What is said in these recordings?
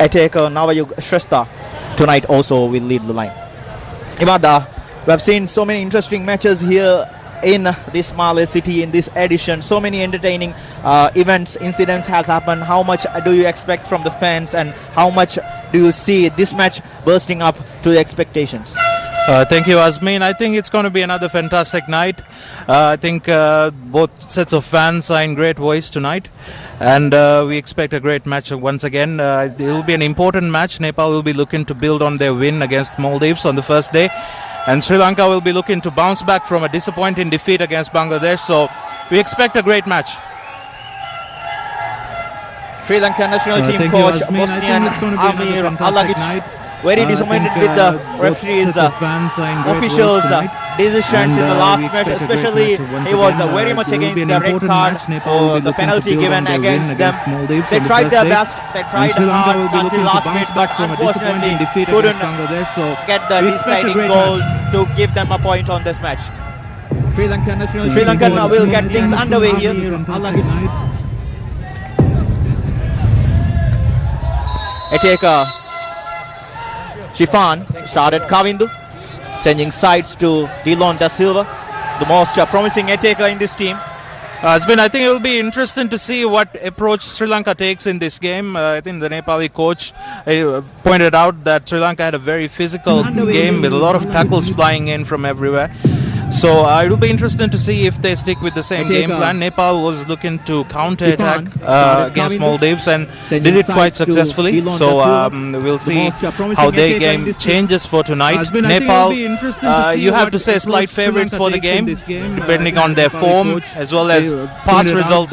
attacker Navayug Shrestha tonight also will lead the line. Imad, we have seen so many interesting matches here in this Maldives city in this edition. So many entertaining events, incidents has happened. How much do you expect from the fans, and how much do you see this match bursting up to the expectations? Thank you, Azmin. I think it's going to be another fantastic night. I think both sets of fans are in great voice tonight, and we expect a great match once again. It will be an important match. Nepal will be looking to build on their win against Maldives on the first day, and Sri Lanka will be looking to bounce back from a disappointing defeat against Bangladesh. So we expect a great match. Sri Lanka national team coach Bosnian Amir Alagic very disappointed with the referees, officials' decisions in the last match. Especially, he was very much against the red card or the penalty given against them. They tried their best, they tried hard until last minute, but unfortunately couldn't get the deciding goal to give them a point on this match. Sri Lanka will get things underway here. Attacker Shifan started Kavindu, changing sides to Dilon Da Silva, the most promising attacker in this team. I think it will be interesting to see what approach Sri Lanka takes in this game. I think the Nepali coach pointed out that Sri Lanka had a very physical game with a lot of tackles flying in from everywhere. So it will be interesting to see if they stick with the same game plan. Nepal was looking to counter-attack against Maldives and did it quite successfully. So we'll see how their game changes for tonight. Nepal, you have to say slight favourites for the game, depending on their form as well as past results.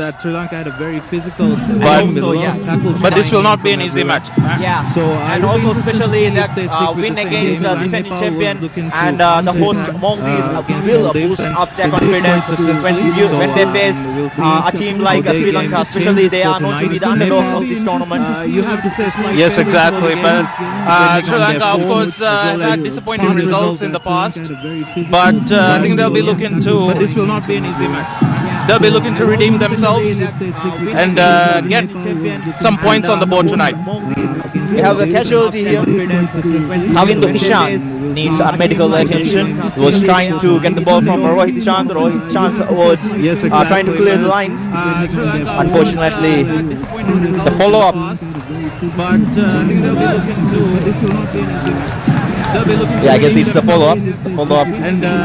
But this will not be an easy match. Yeah, and also especially that win against the defending champion and the host Maldives will boost up their confidence when they face a team like Sri Lanka. Especially they are known to be the underdogs of this tournament. Yes, exactly. But Sri Lanka, of course, had disappointing results in the past. But I think they'll be looking to. This will not be an easy match. They'll be looking to redeem themselves and get some points on the board tonight. We have a casualty here. Kavindu Ishan needs medical attention. He was trying to get the ball from Rohit Chand. Rohit Chand was trying to clear the lines. Unfortunately, the follow-up. Yeah, I guess it's the follow-up. The follow-up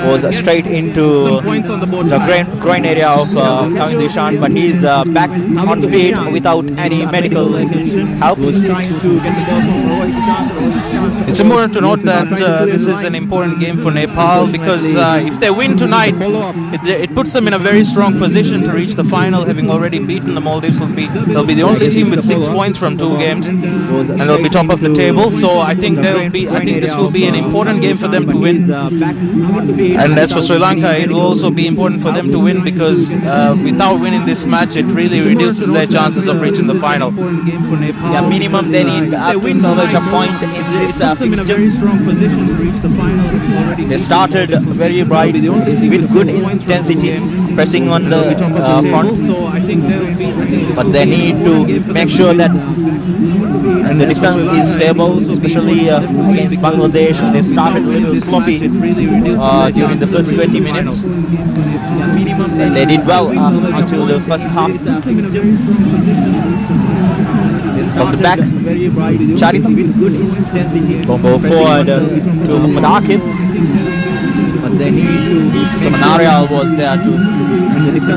was straight into the groin area of Kavindu Ishan, but he's back on the feet without any medical help. It's important to note that this is an important game for Nepal because if they win tonight, it puts them in a very strong position to reach the final, having already beaten the Maldives. They'll be the only team with 6 points from 2 games, and they'll be top of the table. So I think this will be an important game for them to win. And as for Sri Lanka, it will also be important for them to win because without winning this match, it really reduces their chances of reaching the final. Yeah, minimum they need to salvage a point in this fixture. They started very bright with good intensity, pressing on the front, but they need to make sure that the defense is stable, especially against Bangladesh. They started a little sloppy during the first 20 minutes. They did well until the first half. From the back, Charita will go forward to Muhammad Akib. But they need to. So Manarial was there to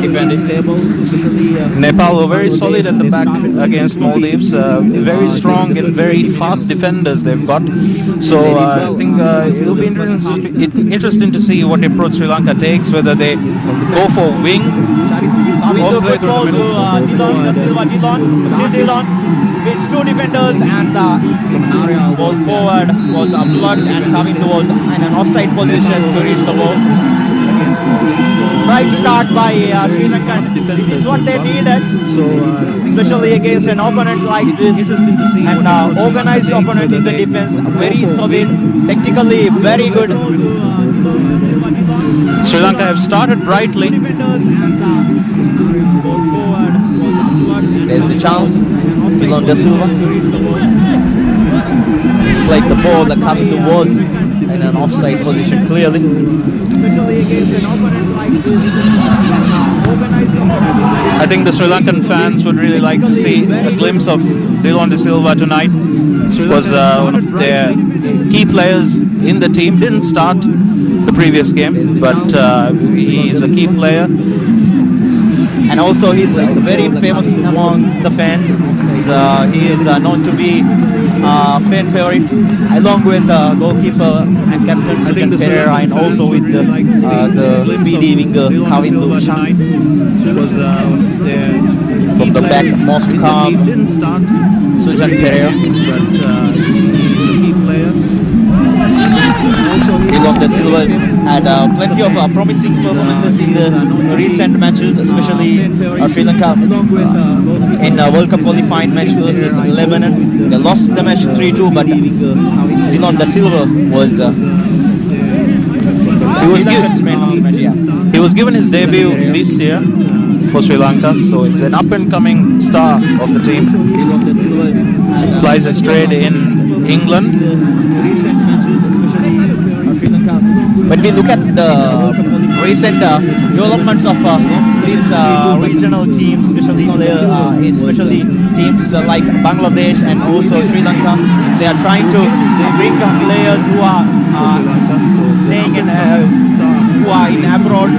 defend it. Nepal were very solid at the back against Maldives. Very strong and very fast defenders they've got. So I think it will be interesting to see what approach Sri Lanka takes, whether they go for wing or play through the middle. Dilon Da Silva, Dilon. With 2 defenders and was forward, was blocked, and Kavindu was in an offside position to reach the ball. Right start by Sri Lanka. This is what they needed, especially against an opponent like this, and organized opponent in the defense. Very solid, technically very good. Sri Lanka have started brightly. There's the chance. Dilon Da Silva. played the ball. The Kavindu was in an offside position clearly. I think the Sri Lankan fans would really like to see a glimpse of Dilon De Silva tonight. Was one of their key players in the team. Didn't start the previous game, but he is a key player. And also he's very famous among the fans. He is known to be fan favorite, along with goalkeeper and captain Sujan Pereira, and also with the speedy winger Kavindu. From the back, most calm Sujan Pereira. Dilon De Silva had plenty of promising performances in the recent matches, especially Sri Lanka in World Cup qualifying match versus Lebanon. They lost the match 3-2, but Dilon De Silva was he was given his debut this year for Sri Lanka, so it's an up-and-coming star of the team. Applies his trade in England. When we look at the recent developments of these regional teams, especially teams like Bangladesh and also Sri Lanka, they are trying to bring players who are staying in who are in abroad,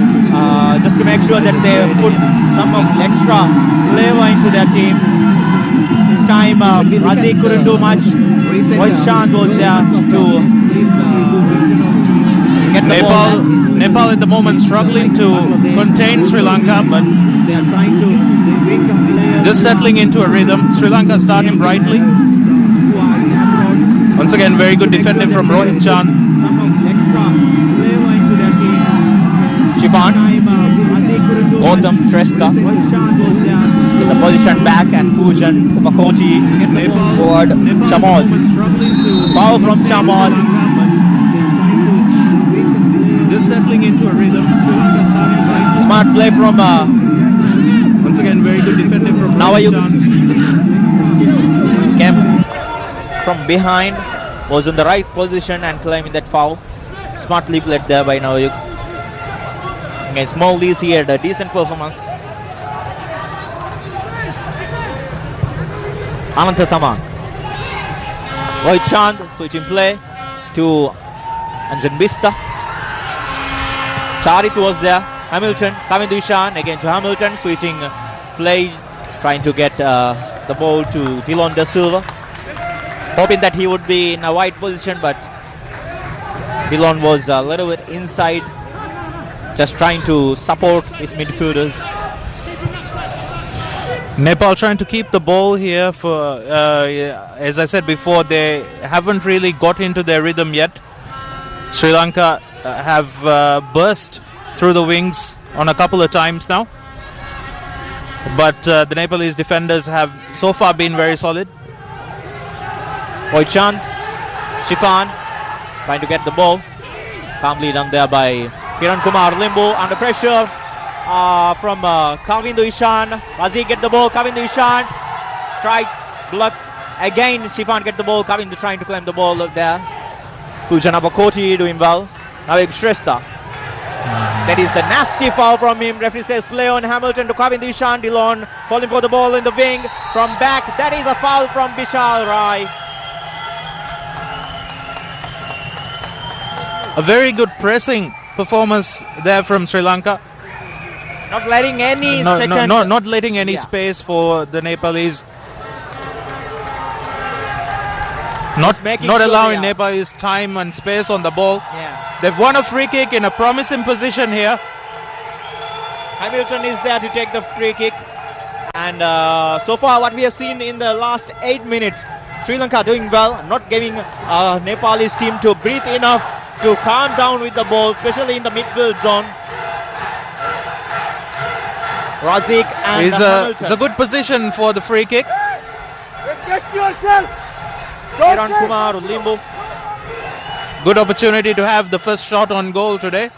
just to make sure that they put some of extra flavor into their team. This time Razik couldn't do much. Rohit Chand was there to get the ball. Nepal at the moment struggling to contain Sri Lanka, but they are trying to bring players just settling into a rhythm. Sri Lanka starting brightly. Once again, very good defending from Rohit Chand. Shivan, Gautam Shrestha in the position back, and Pujan Upakoti forward. Chamal, foul from Chamal. Just settling into a rhythm. Sri Lanka starting brightly. Smart play from once again, very good defending from Nawayuk. Rohit Chand. Came from behind, was in the right position and claiming that foul. Smartly played there by Nawayuk. Against Maldives, he had a decent performance. Ananta Tamang. Rohit Chand switching play to Anjan Bista. Charit was there. Hamilton, Kavindu Ishan again to Hamilton, switching play, trying to get the ball to Dilon De Silva, hoping that he would be in a wide position, but Dilon was a little bit inside, just trying to support his midfielders. Nepal trying to keep the ball here for, as I said before, they haven't really got into their rhythm yet. Sri Lanka have burst through the wings on a couple of times now, but the Nepalese defenders have so far been very solid. Rohit Chand, Shipan trying to get the ball, calmly done there by Kiran Kumar Limbu, under pressure from Kavindu Ishan. Razik get the ball, Kavindu Ishan strikes, block again. Shipan get the ball, Kavindu trying to claim the ball there. Pujana Bakoti doing well. Navik Shrestha. That is the nasty foul from him. Referee says play on Hamilton to Kavindu Ishan. Dilon calling for the ball in the wing from back. That is a foul from Bishal Rai. A very good pressing performance there from Sri Lanka. Not letting any not letting any space for the Nepalese. Not allowing Nepalese time and space on the ball. Yeah. They've won a free kick in a promising position here. Hamilton is there to take the free kick. And so far what we have seen in the last 8 minutes, Sri Lanka doing well, not giving Nepalese team to breathe enough to calm down with the ball, especially in the midfield zone. Razik and Hamilton. It's a good position for the free kick. Respect yourself. Kiran Kumar Limbu. Good opportunity to have the first shot on goal today.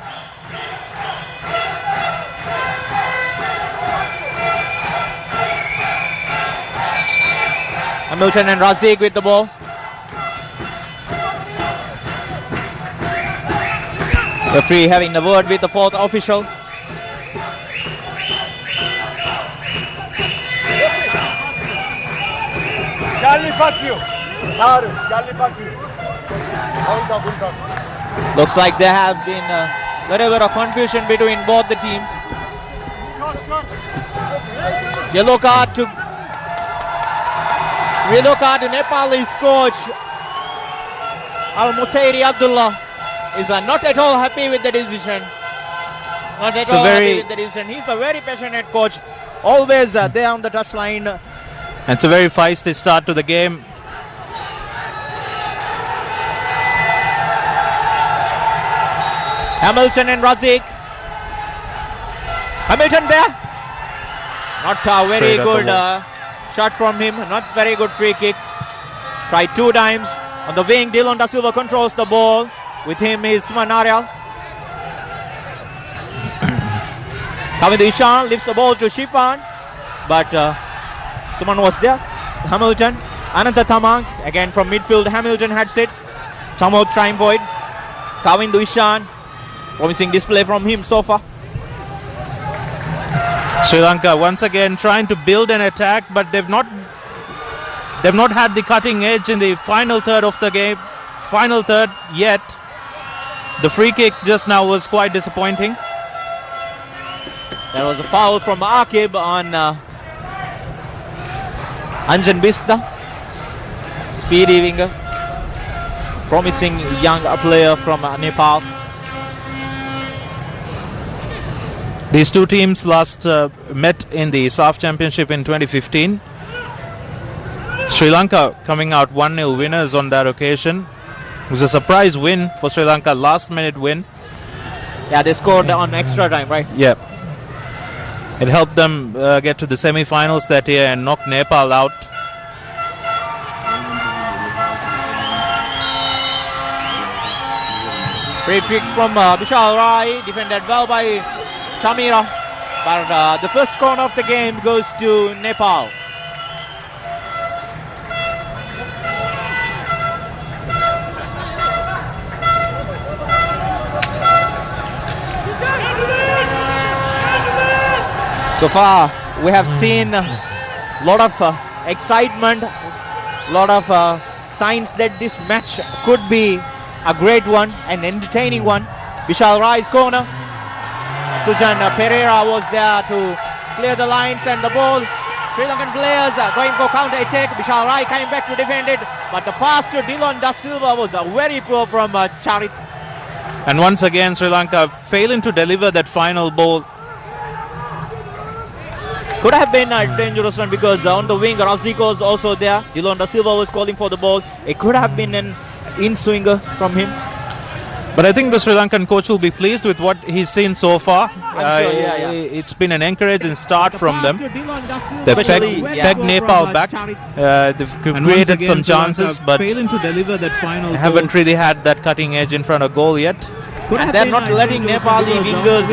Hamilton and Razik with the ball. Referee having a word with the fourth official. Charlie, fuck you. Charlie, fuck you. Looks like there have been a little bit of confusion between both the teams. Yellow card to Nepalese coach Al-Mutairi Abdullah is not at all happy with the decision. Not at all happy with the decision. He's a very passionate coach, always there on the touchline. It's a very feisty start to the game. Hamilton and Razik. Hamilton there. Not a very good shot from him. Not very good free kick. Tried 2 times. On the wing, Dylan Da Silva controls the ball. With him is Suman Aryal. Hamid Ishan lifts the ball to Shifan. But Suman was there. Hamilton. Ananta Tamang. Again from midfield. Hamilton had it. Tamil trying void. Kavindu Ishan. Promising display from him so far. Sri Lanka once again trying to build an attack, but they've not had the cutting edge in the final third of the game. Final third yet. The free kick just now was quite disappointing. There was a foul from Akib on Anjan Bisda. Speedy winger. Promising young player from Nepal. These two teams last met in the SAFF Championship in 2015. Sri Lanka coming out 1-0 winners on that occasion. It was a surprise win for Sri Lanka, last minute win. Yeah, they scored on extra time, right? Yeah. It helped them get to the semi-finals that year and knock Nepal out. Free kick from Vishal Rai, defended well by Shamira. But the first corner of the game goes to Nepal. So far, we have seen a lot of excitement, a lot of signs that this match could be a great one, an entertaining one. Vishal Rai's corner. Sujan Pereira was there to clear the lines and the ball. Sri Lankan players going for counter attack. Vishal Rai came back to defend it, but the pass to Dylan Da Silva was very poor from Charit. And once again, Sri Lanka failing to deliver that final ball. Could have been a dangerous one because on the wing, Razik was also there. Dylan Da Silva was calling for the ball. It could have been an in-swinger from him. But I think the Sri Lankan coach will be pleased with what he's seen so far. I'm sure, yeah. It's been an encouraging start from them. They've Especially, pegged Nepal back. They've created some chances, but haven't really had that cutting edge in front of goal yet. And they're not letting Nepali wingers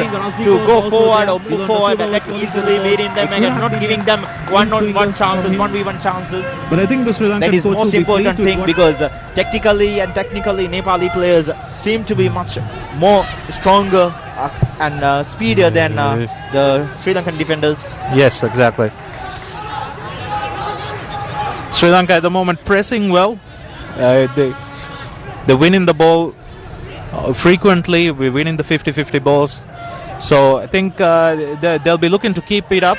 to go forward or move forward that easily, beating them and not giving them one-on-one chances, 1v1 chances. But I think the Sri Lankan that is coach most will be important pleased with thing because technically and technically Nepali players seem to be much more stronger and speedier than the Sri Lankan defenders. Yes, exactly. Sri Lanka at the moment pressing well. They win in the ball frequently. We're winning the 50-50 balls. So I think they'll be looking to keep it up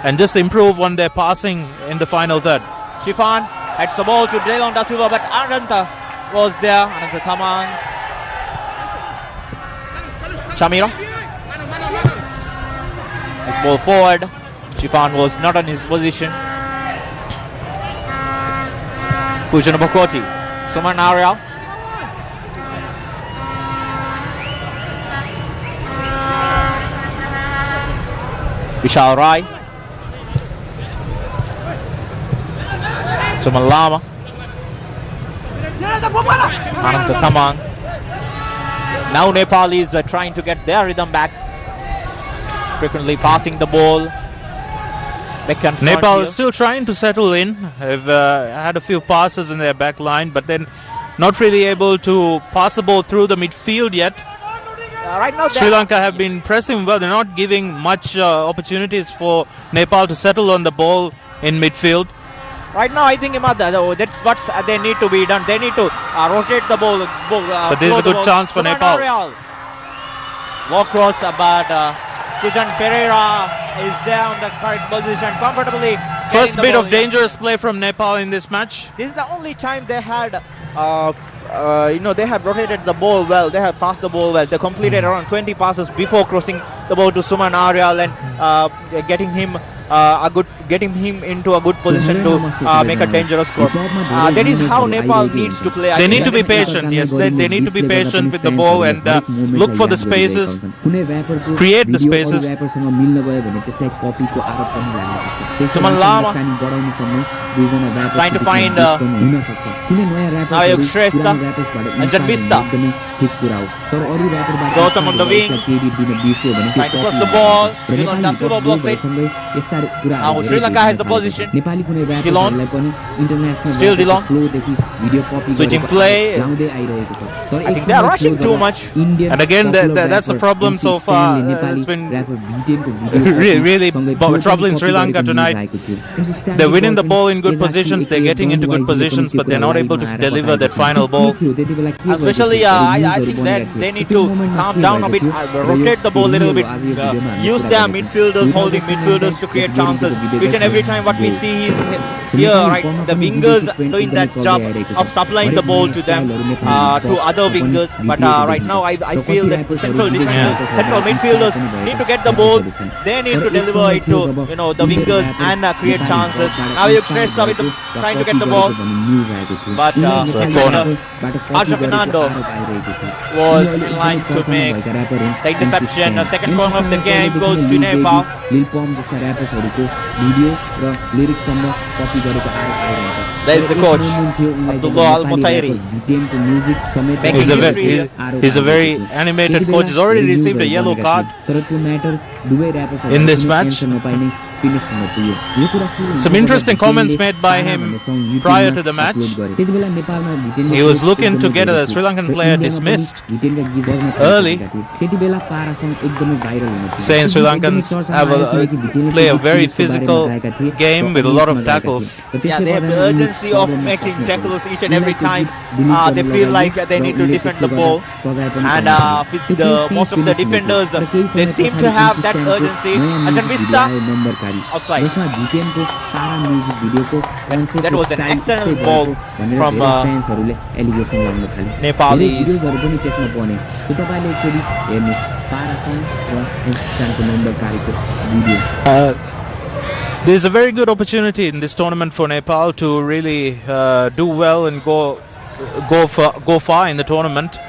and just improve on their passing in the final third. Shifan heads the ball to Dylan Da Silva, but Ananta was there. Ananta Tamang. Shamira. Next ball forward. Shifan was not on his position. Pujan Bokoti. Suman Aryal. Vishal Rai. Suman Lama. Ananta Tamang. Now Nepalis are trying to get their rhythm back. Frequently passing the ball. Nepal is still trying to settle in. They've had a few passes in their back line, but then not really able to pass the ball through the midfield yet. right now Sri Lanka have been pressing well. They're not giving much opportunities for Nepal to settle on the ball in midfield. Right now, I think that's what they need to be done. They need to rotate the ball. But this is a good chance for Nepal. Walk cross, but Sujan Pereira is there on the correct position comfortably. First bit of dangerous play from Nepal in this match. This is the only time they had, they had rotated the ball well. They have passed the ball well. They completed around 20 passes before crossing the ball to Suman Aryal and getting him into a good position to make a dangerous cross. That is how Nepal needs to play. They need to be patient. Yes, they need to be patient with the ball and look for the spaces, create the spaces. Suman Lama trying to find Nayok Shrestha and Janvista. Gautam on the wing, trying to cross the ball. Dillon Da Silva blocks it. Now Sri Lanka has the position. Dillon, still Dillon, switching play. I think they are rushing too much. And again, that's the problem so far. It's been really troubling Sri Lanka tonight. They're winning the ball in good positions, they're getting into good positions, but they're not able to deliver that final ball. Especially, I think that they need to calm down a bit, rotate the ball a little bit, use their midfielders, holding midfielders to create chances. Each and every time what we see is here, right, the wingers doing that job of supplying the ball to them, to other wingers. But right now, I feel that central midfielders need to get the ball. They need to deliver it to the wingers and create chances. Now Shrestha with trying to get the ball, but Harsha Fernando was in line to make the interception. The second corner of the game goes to Nepal. There's the coach, Abdullah Al-Mutairi. He's a very animated coach. He's already received a yellow card in this match. Some interesting comments made by him prior to the match. He was looking to get a Sri Lankan player dismissed early, saying Sri Lankans play a very physical game with a lot of tackles. Yeah, they have the urgency of making tackles each and every time. They feel like they need to defend the ball, and with most of the defenders, they seem to have that urgency. Janvista outside. That was an excellent ball from Nepalese. There's a very good opportunity in this tournament for Nepal to really do well and go far in the tournament.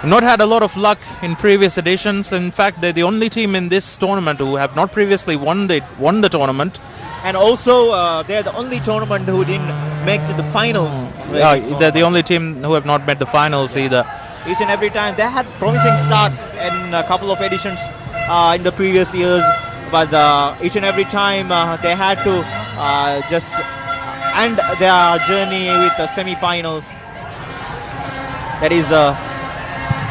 Not had a lot of luck in previous editions. In fact, they're the only team in this tournament who have not previously won the tournament. And also, they're the only tournament who didn't make the finals. They're the only team who have not made the finals either. Each and every time, they had promising starts in a couple of editions in the previous years, but each and every time they had to just end their journey with the semi-finals. That is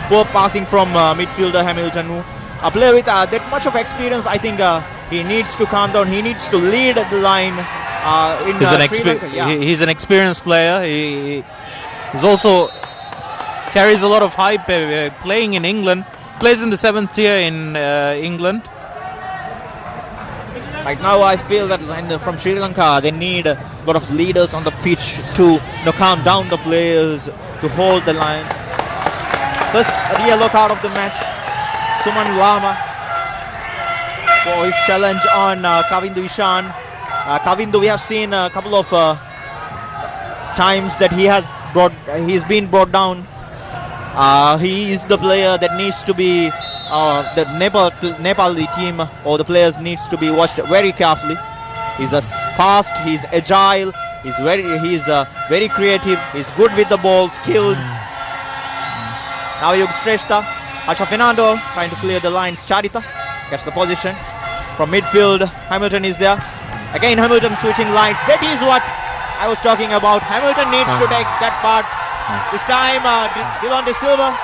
poor passing from midfielder Hamilton. A player with that much of experience, I think he needs to calm down. He needs to lead the line in Sri Lanka. Yeah. He's an experienced player. He's also carries a lot of hype playing in England. Plays in the 7th tier in England. Right now, I feel that from Sri Lanka, they need a lot of leaders on the pitch to calm down the players, to hold the line. First yellow card of the match, Suman Lama for his challenge on Kavindu Ishan. Kavindu, we have seen a couple of times that he's been brought down. He is the player that needs to be the Nepali team or the players needs to be watched very carefully. He's fast, he's agile, he's very creative, he's good with the ball, skilled. Now Shrestha, Harsha Fernando trying to clear the lines. Charita gets the position from midfield. Hamilton is there. Again Hamilton switching lines. That is what I was talking about. Hamilton needs to take that part. This time Dillon Da Silva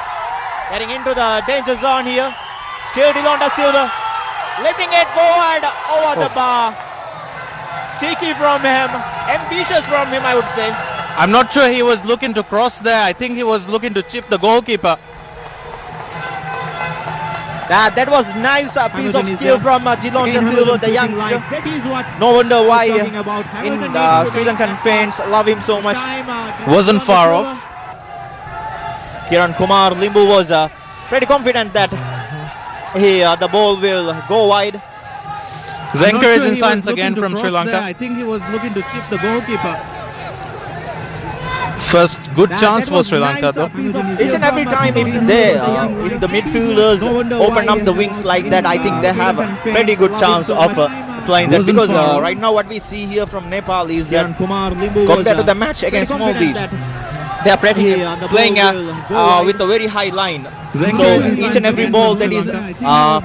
getting into the danger zone here. Still Dillon Da Silva lifting it forward over the bar. Cheeky from him, ambitious from him, I would say. I'm not sure he was looking to cross there. I think he was looking to chip the goalkeeper. That was nice piece of skill from Dillon Da Silva, the youngster. No wonder why Sri Lankan fans love him so much. Wasn't far off. Kiran Kumar Limbu was pretty confident that the ball will go wide. There's encouraging signs again from Sri Lanka. I think he was looking to chip the goalkeeper. First good chance for Sri Lanka though. Each and every time if the midfielders open up the wings like that, I think they have a pretty good chance of playing that. Because right now what we see here from Nepal is that compared to the match against Maldives, they are pretty playing with a very high line. So each and every ball that is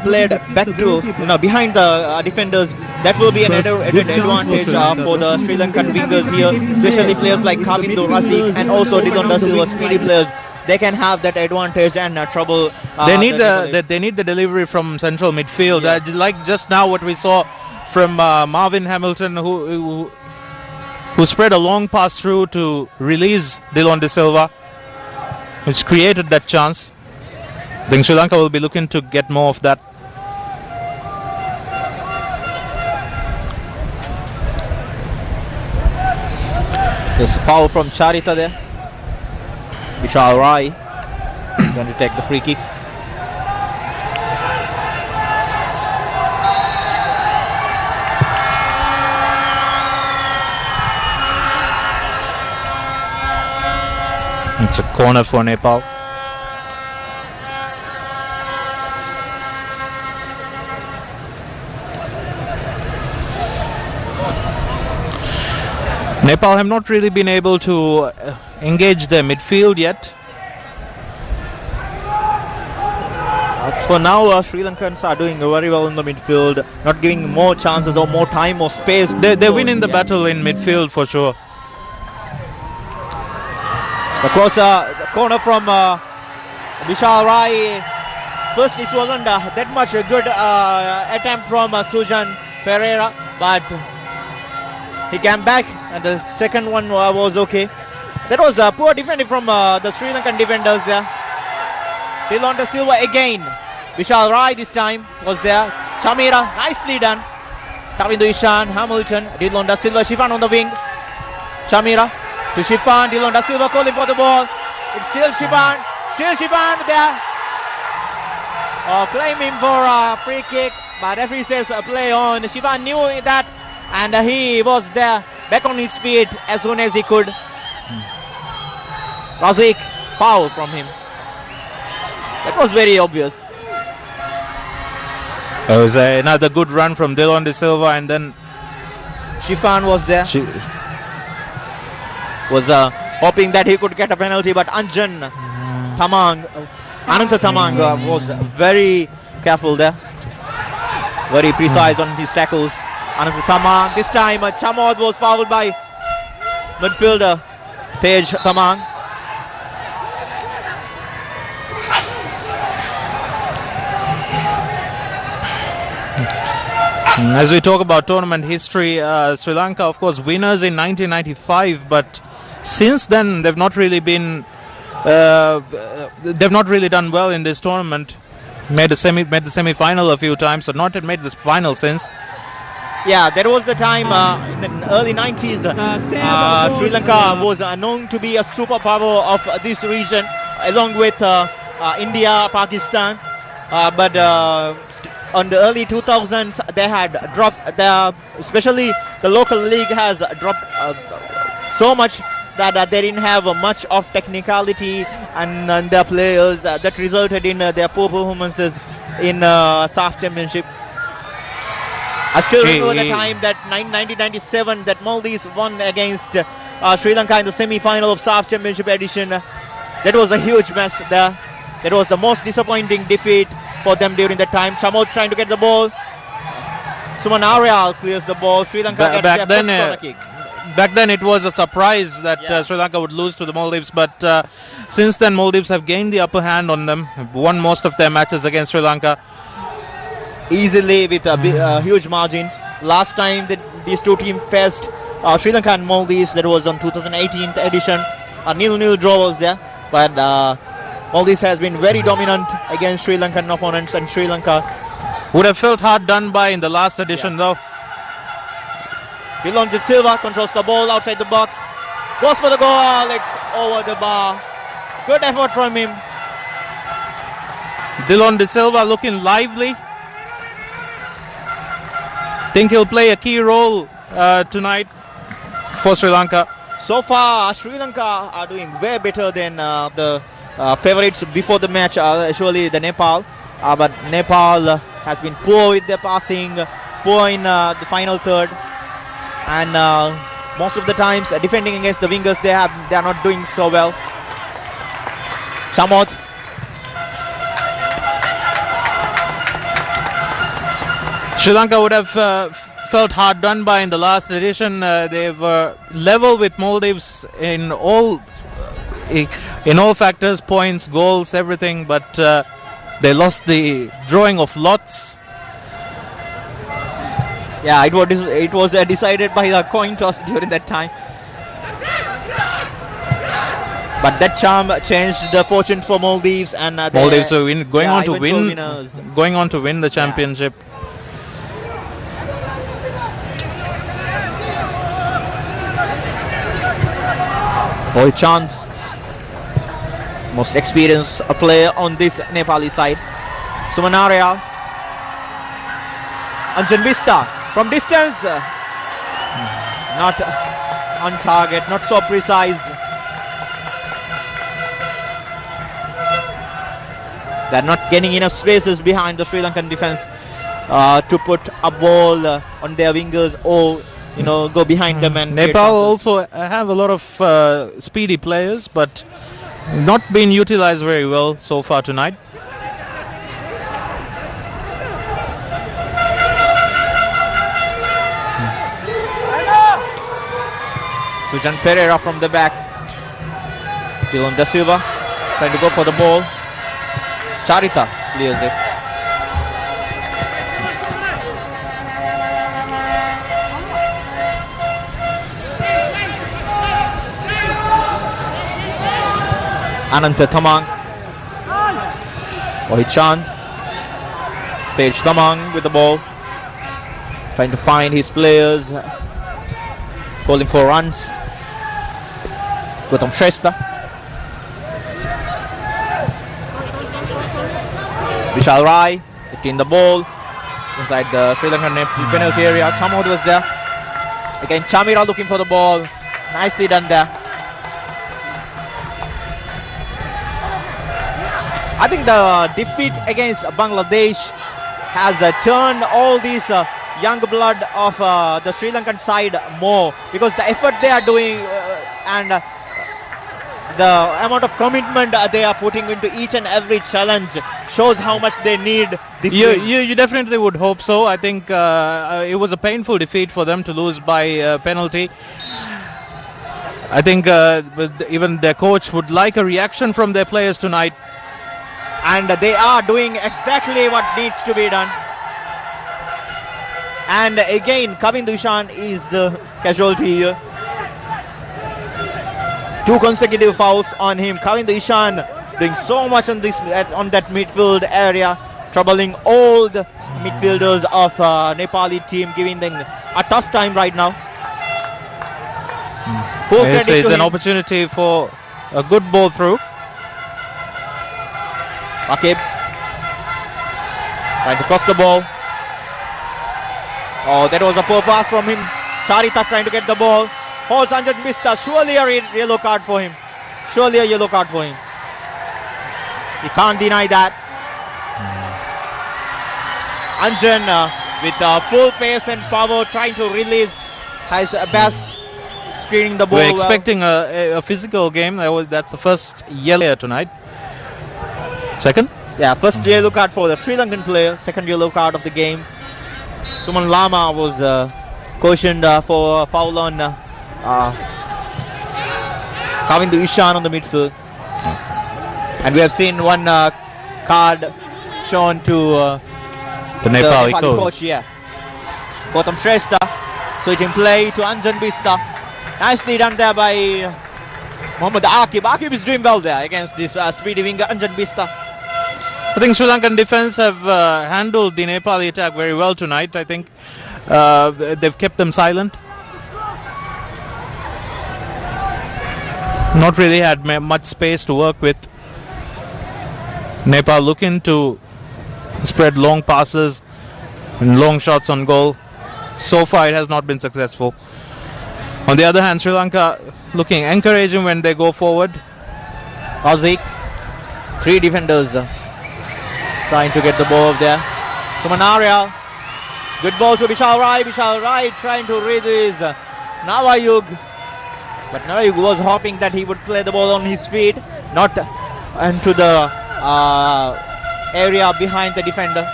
played back to behind the defenders, that will be an advantage for the Sri Lankan wingers here, especially players like Kavindu Razik and also Dillon Da Silva, speedy players. They can have that advantage and trouble. They need the delivery from central midfield. Like just now what we saw from Marvin Hamilton, who spread a long pass through to release Dillon Da Silva, which created that chance. I think Sri Lanka will be looking to get more of that. There's a foul from Charita there. Vishal Rai going to take the free kick. It's a corner for Nepal. Nepal have not really been able to engage their midfield yet. For now, Sri Lankans are doing very well in the midfield, not giving more chances or more time or space. They win in the battle in midfield for sure. The corner from Vishal Rai. First, it wasn't that much a good attempt from Sujan Pereira, but he came back and the second one was okay. That was poor defending from the Sri Lankan defenders there. Dillon Da Silva again. Vishal Rai this time was there. Chamira, nicely done. Tavindu Ishan, Hamilton, Dillon Da Silva, Shifan on the wing. Chamira to Shifan, Dillon Da Silva calling for the ball. It's still Shifan there. Claiming for a free kick, but referee says play on. Shifan knew that and he was there, back on his feet as soon as he could. Razik, foul from him. That was very obvious. It was another good run from Dillon Da Silva, and then Shifan was there. Was hoping that he could get a penalty, but Ananta Tamang was very careful there. Very precise on his tackles. Ananta Tamang, this time Chamod was fouled by midfielder Tej Tamang. As we talk about tournament history, Sri Lanka, of course, winners in 1995, but since then they've not really been, they've not really done well in this tournament. Made the semi-final a few times, but not yet made this final since. Yeah, there was the time in the early 90s, Sri Lanka was known to be a superpower of this region, along with India, Pakistan. But on the early 2000s, they had dropped, especially the local league has dropped so much that they didn't have much of technicality and their players that resulted in their poor performances in SAFF Championship. I still remember the time that 1997 that Maldives won against Sri Lanka in the semi-final of SAFF Championship edition. That was a huge mess there. That was the most disappointing defeat for them during that time. Chamod trying to get the ball. Suman Aryal clears the ball. Sri Lanka gets their first corner kick. back then it was a surprise that Sri Lanka would lose to the Maldives, but since then Maldives have gained the upper hand on them, have won most of their matches against Sri Lanka. Easily with huge margins. Last time that these two teams faced Sri Lanka and Maldives, that was on 2018 edition. A 0-0 draw was there, but Maldives has been very dominant against Sri Lankan opponents, and Sri Lanka would have felt hard done by in the last edition though. Dilon Silva controls the ball outside the box, goes for the goal, it's over the bar. Good effort from him. Dilon De Silva looking lively. Think he'll play a key role tonight for Sri Lanka. So far, Sri Lanka are doing way better than the favorites before the match, actually the Nepal. But Nepal has been poor with their passing, poor in the final third. And most of the times defending against the wingers, they are not doing so well. Chamot. Sri Lanka would have felt hard done by in the last edition. They've level with Maldives in all factors, points, goals, everything, but they lost the drawing of lots. Yeah, it was decided by a coin toss during that time. But that charm changed the fortune for Maldives, and Maldives are going on to win the championship. Rohit Chand, most experienced player on this Nepali side. Sumanaria, Anjan Vista from distance, not on target, not so precise. They're not getting enough spaces behind the Sri Lankan defense to put a ball on their wingers or go behind them. And Nepal also have a lot of speedy players, but not been utilized very well so far tonight. Sujan Pereira from the back. Dilon Da Silva trying to go for the ball. Charita clears it. Ananta Thamang. Rohit Chand. Sage Thamang with the ball. Trying to find his players. Calling for runs. Gautam Shrestha. Vishal Rai lifting the ball inside the Sri Lankan penalty area. Chamod was there. Again, Chamira looking for the ball. Nicely done there. I think the defeat against Bangladesh has turned all these young blood of the Sri Lankan side more, because the effort they are doing and the amount of commitment they are putting into each and every challenge shows how much they need this win. You definitely would hope so. I think it was a painful defeat for them to lose by penalty. I think even their coach would like a reaction from their players tonight. And they are doing exactly what needs to be done. And again, Kavin Dushan is the casualty here. 2 consecutive fouls on him. Kavin Dushan doing so much on that midfield area, troubling all the midfielders of Nepali team, giving them a tough time right now. It's an opportunity for a good ball through. Akib trying to cross the ball. Oh, that was a poor pass from him. Charita trying to get the ball. Holds Anjan Mista. Surely a yellow card for him. Surely a yellow card for him. He can't deny that. Anjan with full pace and power trying to release his best, screening the ball. We're expecting a physical game. That's the first yellow tonight. Second? Yeah, first yellow card for the Sri Lankan player. Second yellow card of the game. Suman Lama was cautioned for a foul on Coming to Ishan on the midfield. And we have seen one card shown to The Nepali coach. Yeah. Gautam Shrestha switching play to Anjan Bista. Nicely done there by Mohammad Aqib. Aqib is doing well there against this speedy winger Anjan Bista. I think Sri Lankan defense have handled the Nepali attack very well tonight. I think they've kept them silent. Not really had much space to work with. Nepal looking to spread long passes and long shots on goal. So far it has not been successful. On the other hand, Sri Lanka looking encouraging when they go forward. Razik, 3 defenders trying to get the ball up there. Suman, good ball to Bishal Rai. Bishal Rai trying to read his Nawayug. But Nawayug was hoping that he would play the ball on his feet, not into the area behind the defender,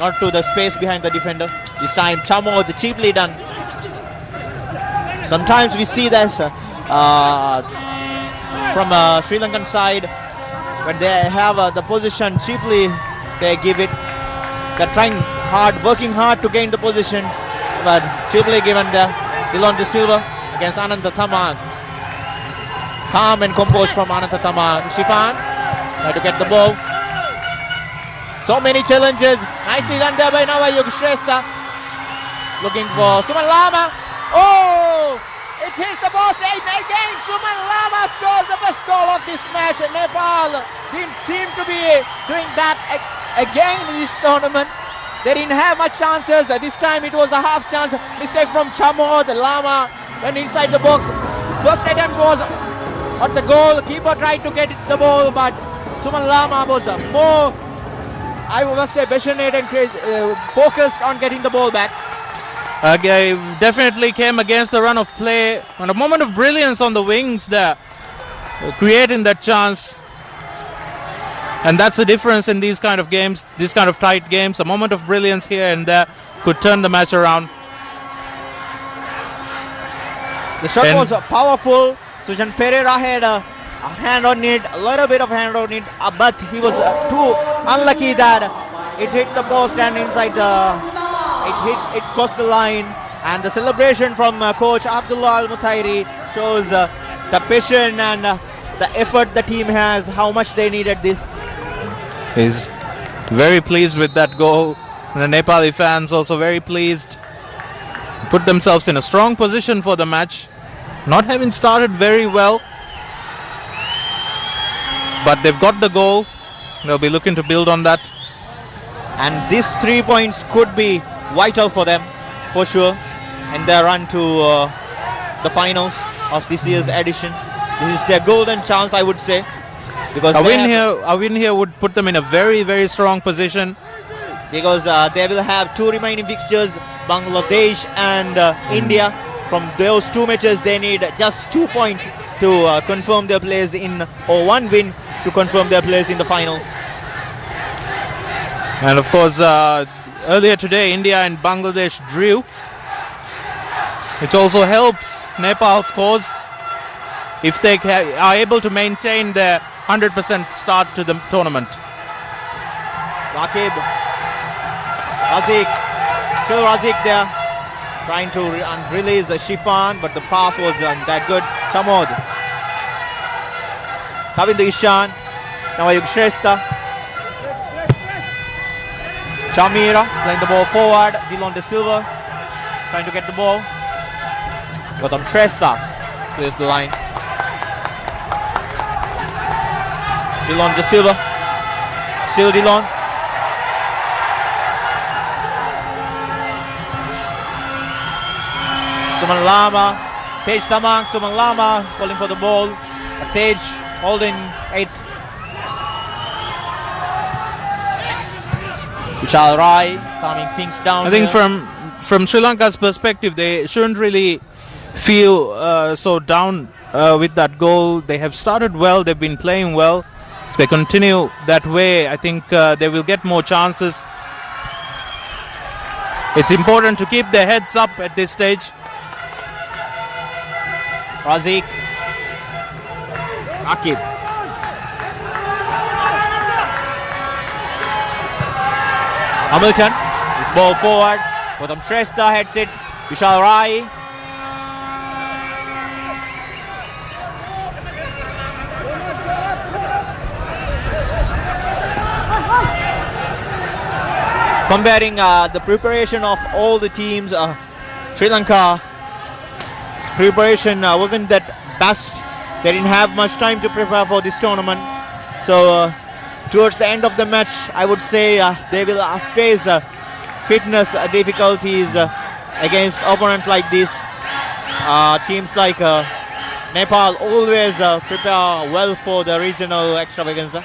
not to the space behind the defender. This time Chamod cheaply done. Sometimes we see this from Sri Lankan side, when they have the position cheaply, they give it. They're trying hard, working hard to gain the position, but cheaply given there. Dilon De Silva against Ananta Thamang. Calm and composed from Ananta Thamang. Shifan try to get the ball. So many challenges. Nicely done there by Nawayug Shrestha. Looking for Suman Lama. Oh! It hits the post. Again, Suman Lama scores the first goal of this match. Nepal didn't seem to be doing that again in this tournament. They didn't have much chances. This time it was a half chance. Mistake from Chamod. Lama went inside the box. First attempt was at the goal. Keeper tried to get the ball, but Suman Lama was more, I must say, passionate and focused on getting the ball back. Definitely came against the run of play. And a moment of brilliance on the wings there, creating that chance. And that's the difference in these kind of games, these kind of tight games. A moment of brilliance here and there could turn the match around. The shot was powerful. Sujan Pereira had a hand on it, a little bit of hand on it, but he was too unlucky that it hit the post and inside it crossed the line. And the celebration from coach Abdullah Al-Mutairi shows the passion and the effort the team has, how much they needed this. He's very pleased with that goal. And the Nepali fans also very pleased. Put themselves in a strong position for the match. Not having started very well, but they've got the goal. They'll be looking to build on that. And these 3 points could be vital for them, for sure, in their run to the finals of this year's edition. This is their golden chance, I would say, because a win here would put them in a very, very strong position. Because they will have 2 remaining fixtures, Bangladesh and India. From those 2 matches, they need just 2 points to confirm their place in, or 1 win to confirm their place in the finals. And of course, earlier today, India and Bangladesh drew. It also helps Nepal's cause if they are able to maintain their 100% start to the tournament. Razik, still Razik there, trying to release Shifan, but the pass wasn't that good. Chamod, Kavindu Ishan, Nawayug Shrestha, Chamira playing the ball forward. Dilon De Silva trying to get the ball. Gautam Shrestha clears the line. Dilon De Silva, still Dilon. Suman Lama, Tej Tamang, Suman Lama calling for the ball. Tej holding 8. Vishal Rai calming things down. I think from Sri Lanka's perspective, they shouldn't really feel so down with that goal. They have started well, they've been playing well. If they continue that way, I think they will get more chances. It's important to keep their heads up at this stage. Razik. Akib. Hamilton. His ball forward. Gautam Shrestha heads it. Vishal Rai. Comparing the preparation of all the teams, Sri Lanka's preparation wasn't that best. They didn't have much time to prepare for this tournament. So towards the end of the match, I would say they will face fitness difficulties against opponents like this. Teams like Nepal always prepare well for the regional extravaganza.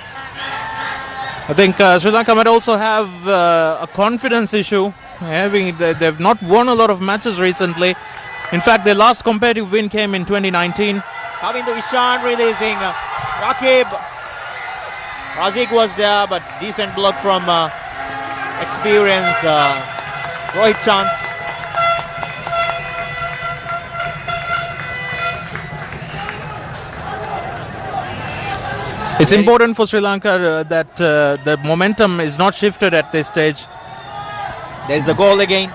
I think Sri Lanka might also have a confidence issue. They've not won a lot of matches recently. In fact, their last competitive win came in 2019. Coming to Ishan, releasing Rakib. Razik was there, but decent block from experienced Rohit Chand. It's important for Sri Lanka that the momentum is not shifted at this stage. There's a goal again.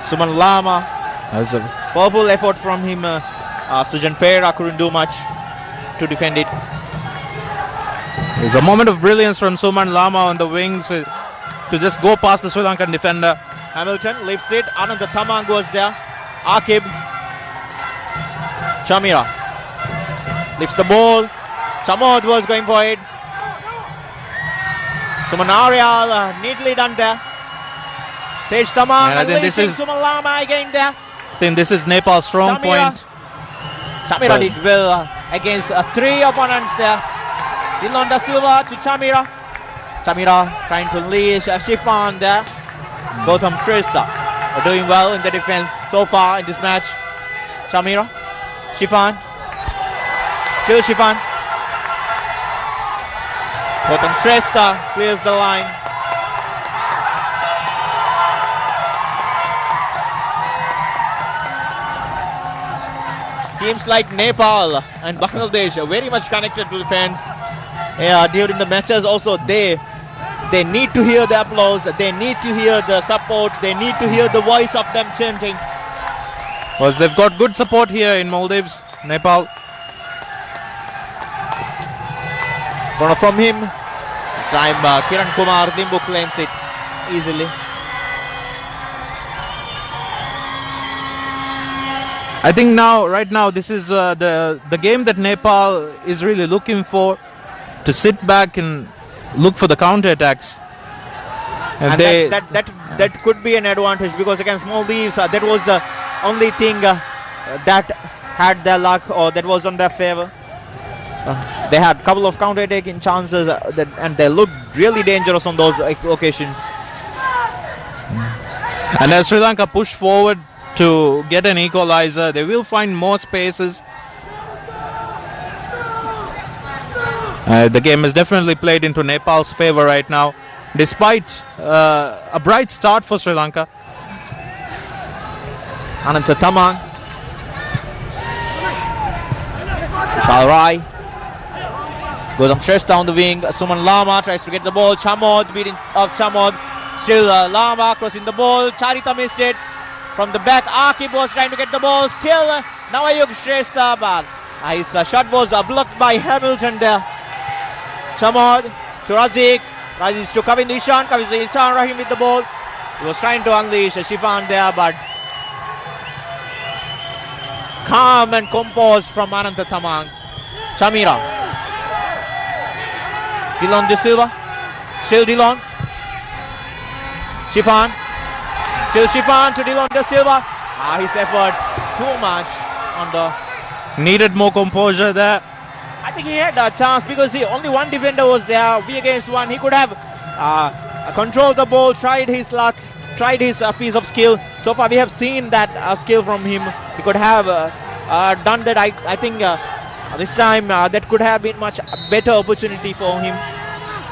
Suman Lama. That's a powerful effort from him. Sujan Pera couldn't do much to defend it. There's a moment of brilliance from Suman Lama on the wings to just go past the Sri Lankan defender. Hamilton lifts it. Ananda Tamang goes there. Akib. Chamira lifts the ball. Chamod was going for it. Suman Arial neatly done there. Tej Tamang and leading Suman Lama again there. I think this is Nepal's strong point. Chamira did well against three opponents there. Dilon Da Silva to Chamira. Chamira trying to unleash Shifan there. Gautam Shrestha are doing well in the defense so far in this match. Chamira. Shifan. Still Shifan. Gautam Shrestha clears the line. Teams like Nepal and Bangladesh are very much connected to the fans. During the matches also they need to hear the applause, they need to hear the support, they need to hear the voice of them chanting. Because they've got good support here in Maldives, Nepal. Corner from him. This time Kiran Kumar Limbu claims it easily. I think right now, this is the game that Nepal is really looking for, to sit back and look for the counter-attacks. And that could be an advantage, because against Maldives, that was the only thing that had their luck, or that was on their favor. They had a couple of counter-attacking chances, and they looked really dangerous on those occasions. And as Sri Lanka push forward to get an equalizer, they will find more spaces. The game is definitely played into Nepal's favor right now, despite a bright start for Sri Lanka. Ananta Tamang. Vishal Rai. Gautam Shrestha on the wing. Suman Lama tries to get the ball. Chamod beating of Chamod. Still Lama crossing the ball. Charita missed it. From the back, Akib was trying to get the ball. Still Navayug Shrestha, but his shot was blocked by Hamilton there. Chamod to Razik. Razik to Kavin Ishan. Kavin Ishan Rahim with the ball. He was trying to unleash Shifan there, but calm and composed from Ananta Tamang. Chamira. Dilon De Silva. Still Dilon. Shifan. Still Shifan to Dilon De Silva. His effort too much on the... Needed more composure there. I think he had a chance, because only one defender was there. We against one. He could have controlled the ball, tried his luck, tried his piece of skill. So far we have seen that skill from him. He could have done that. I think this time that could have been much better opportunity for him.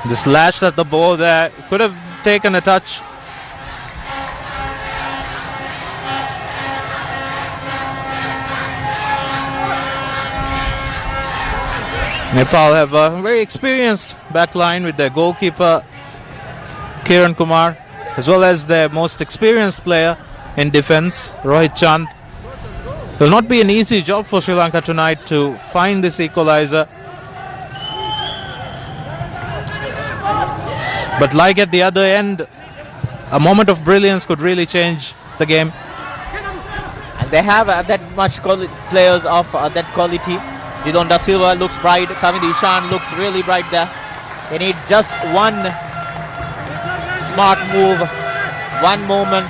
Just lashed at the ball there. Could have taken a touch. Nepal have a very experienced back line with their goalkeeper Kiran Kumar, as well as their most experienced player in defense, Rohit Chand. It will not be an easy job for Sri Lanka tonight to find this equalizer. But like at the other end, a moment of brilliance could really change the game. And they have that much players of that quality. Didon Da Silva looks bright. Kamini Ishan looks really bright there. They need just one smart move, one moment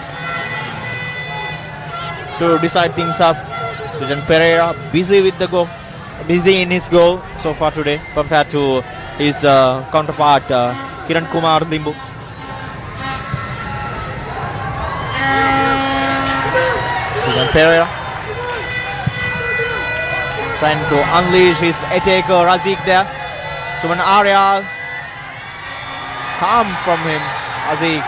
to decide things up. Sujan Pereira busy with the goal, busy in his goal so far today compared to his counterpart Kiran Kumar Limbu. Sujan Pereira trying to unleash his attacker Razik there. Suman Arya, calm from him, Razik.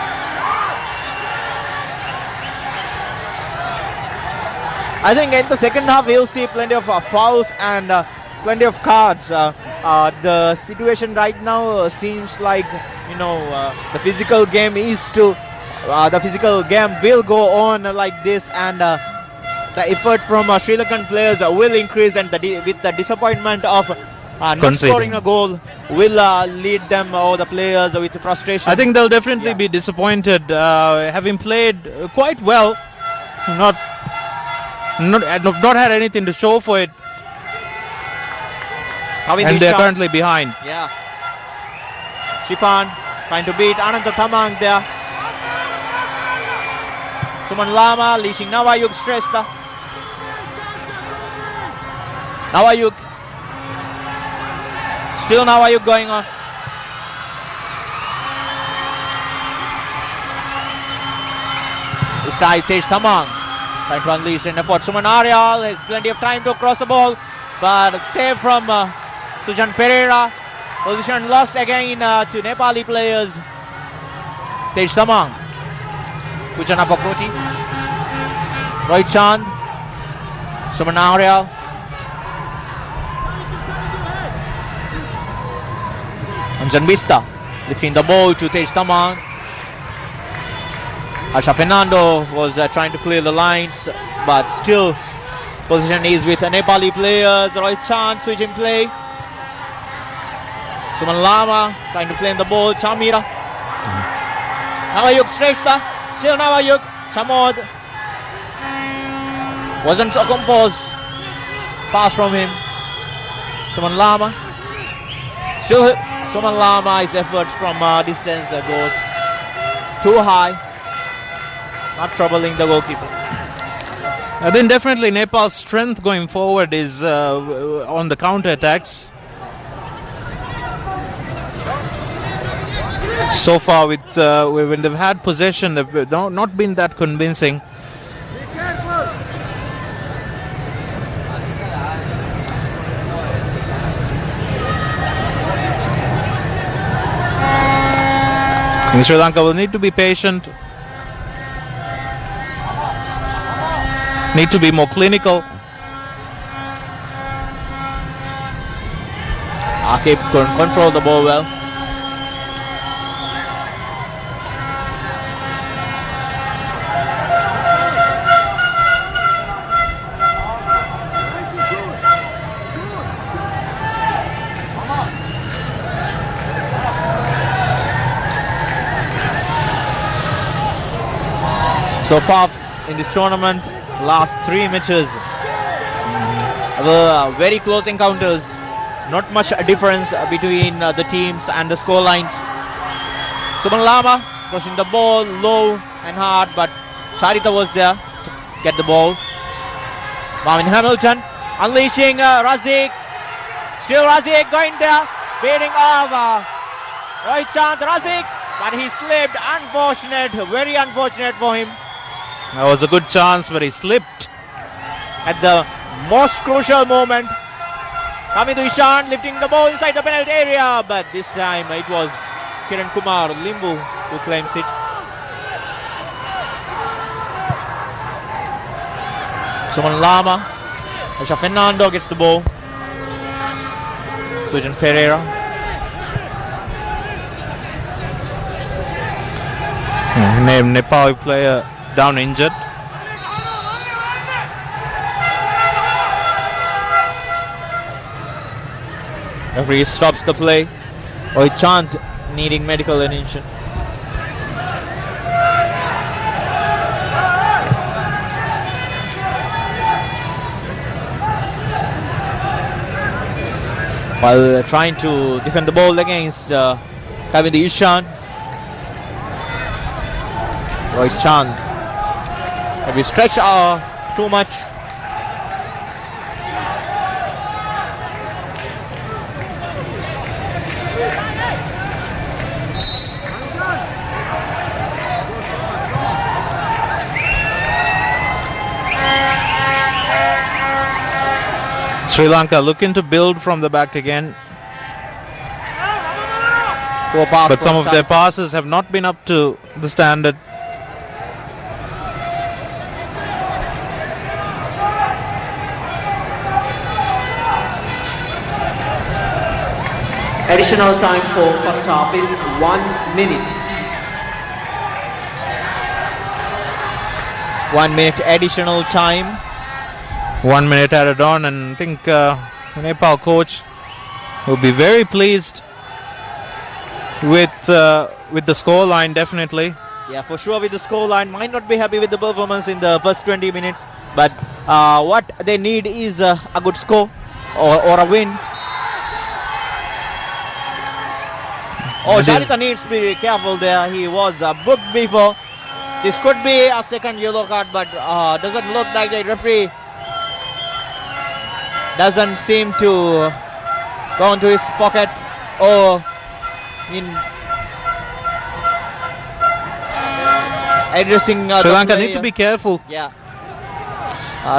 I think in the second half we'll see plenty of fouls and plenty of cards. The situation right now seems like, you know, the physical game is still, the physical game will go on like this, and the effort from Sri Lankan players will increase, and with the disappointment of not scoring a goal will lead them, or the players, with frustration. I think they'll definitely be disappointed, having played quite well, not had anything to show for it, and they're currently behind. Yeah, Shipan trying to beat Ananta Thamang there. Suman Lama leashing Nawayuk Shrestha. Nawayuk. Still Nawayuk going on. This time Tej Thamang trying to unleash an effort. Suman Aryal has plenty of time to cross the ball, but save from Sujan Pereira. Position lost again to Nepali players. Tej Thamang. Pujana Pakoti. Rohit Chand. Suman Aryal. Amjan Bista lifting the ball to Tej Thamang. Harsha Fernando was trying to clear the lines, but still position is with Nepali players. Rohit Chand switching play. Suman Lama trying to play in the ball. Chamira. Nawayuk Shrestha. Still Nawayuk. Chamod wasn't so composed. Pass from him. Suman Lama. Still Suman Lama, his effort from distance goes too high. Not troubling the goalkeeper. I think definitely Nepal's strength going forward is on the counter attacks. So far, when they've had possession, they've not been that convincing. And Sri Lanka will need to be patient, need to be more clinical. Akib couldn't control the ball well. So far in this tournament, last 3 matches were very close encounters. Not much difference between the teams and the score lines. Suman Lama pushing the ball low and hard, but Charita was there to get the ball. Marvin Hamilton unleashing Razik. Still Razik going there, beating off Rohit Chand. Razik, but he slipped. Unfortunate, very unfortunate for him. That was a good chance, but he slipped at the most crucial moment. Kamidu Ishan lifting the ball inside the penalty area, but this time it was Kiran Kumar Limbu who claims it. Suman Lama. Harsha Fernando gets the ball. Sujan Pereira. Nepali player down injured. Referee stops the play. Chand needing medical attention. While trying to defend the ball against Kavind Ishan. Chand maybe stretch too much. Sri Lanka looking to build from the back again. But some of their passes have not been up to the standard. Additional time for first half is 1 minute. 1 minute additional time. 1 minute added on, and I think Nepal coach will be very pleased with the score line, definitely. Yeah, for sure with the score line. Might not be happy with the performance in the first 20 minutes, but what they need is a good score or a win. Jarita needs to be careful there. He was booked before. This could be a second yellow card, but doesn't look like the referee doesn't seem to go into his pocket or in addressing Sri Lanka need to be careful. Yeah.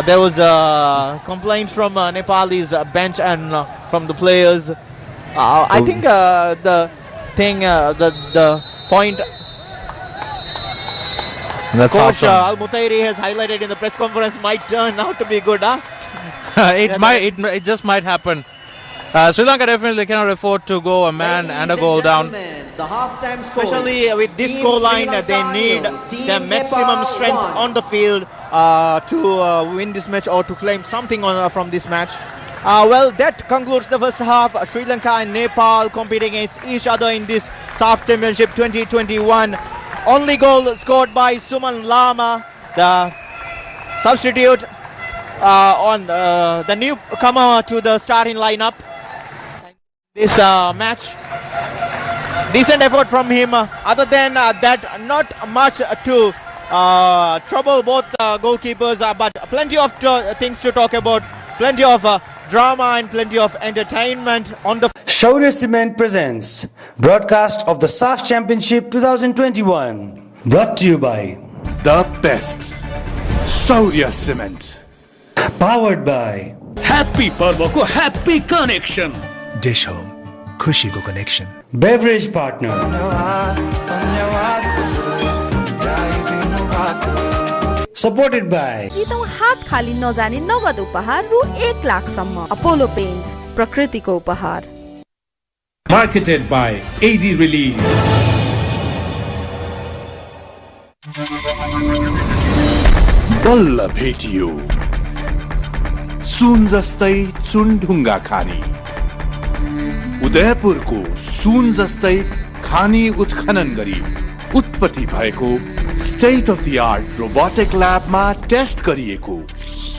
There was a complaint from Nepal's bench and from the players. I think the point Coach Al-Mutairi has highlighted in the press conference might turn out to be good, huh? It just might happen. Sri Lanka definitely cannot afford to go a man and a goal down. Especially with this score line, they need the maximum strength on the field to win this match or to claim something from this match. Well, that concludes the first half. Sri Lanka and Nepal competing against each other in this SAFF Championship 2021. Only goal scored by Suman Lama, the substitute on the newcomer to the starting lineup. This match, decent effort from him. Other than that, not much to trouble both goalkeepers, but plenty of things to talk about, plenty of drama and plenty of entertainment on the. Shaurya Cement presents broadcast of the SAFF Championship 2021, brought to you by the best Shaurya Cement, powered by Happy Parva ko happy connection, Dish Home Khushi ko connection, beverage partner supported by जीतौं हात खाली नजाने नगद उपहार रु 1 लाख सम्म Apollo paints प्रकृतिको उपहार marketed by AD Relief. बल्ल भेटियो सुन जस्तै चुनढुङ्गा खानी, उदयपुरको सुन जस्तै खानी उत्खनन गरी उत्पत्ति भएको state of the art robotic ल्याबमा टेस्ट गरिएको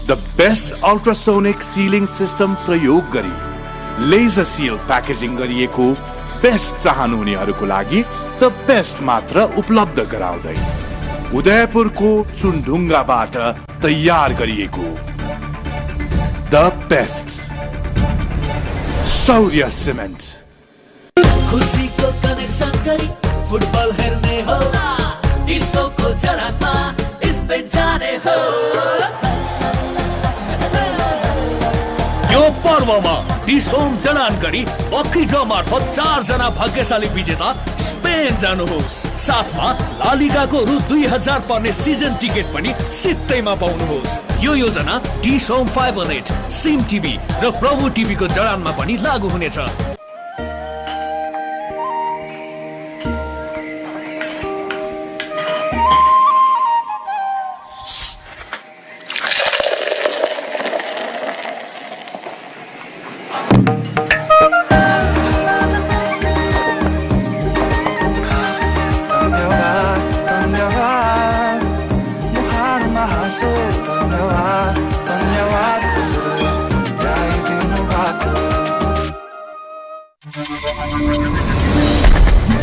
the best ultrasonic sealing system प्रयोग गरी लेजर सिल प्याकेजिङ गरिएको बेस्ट चाहनुहुनेहरूको लागि द बेस्ट मात्र उपलब्ध गराउँदै उदयपुरको चुनढुङ्गाबाट तयार गरिएको द बेस्ट शौर्य सिमेन्ट। खुसीको कनेक्सन गरी फुटबल हेर्ने हो, डिसोको जडामा स्पेन जाने हो। यो पर्वमा डिसोम जडान गरी लकी ड्र मार्फत 4 जना भाग्यशाली विजेता स्पेन जानुहोस्। साथमा ला लिगाको रु 2000 पर्ने सिजन टिकट पनि सित्तैमा पाउनुहोस्। यो योजना Dish Home fibre net, SIM TV र प्रभु टिभीको जडानमा पनि लागू हुनेछ।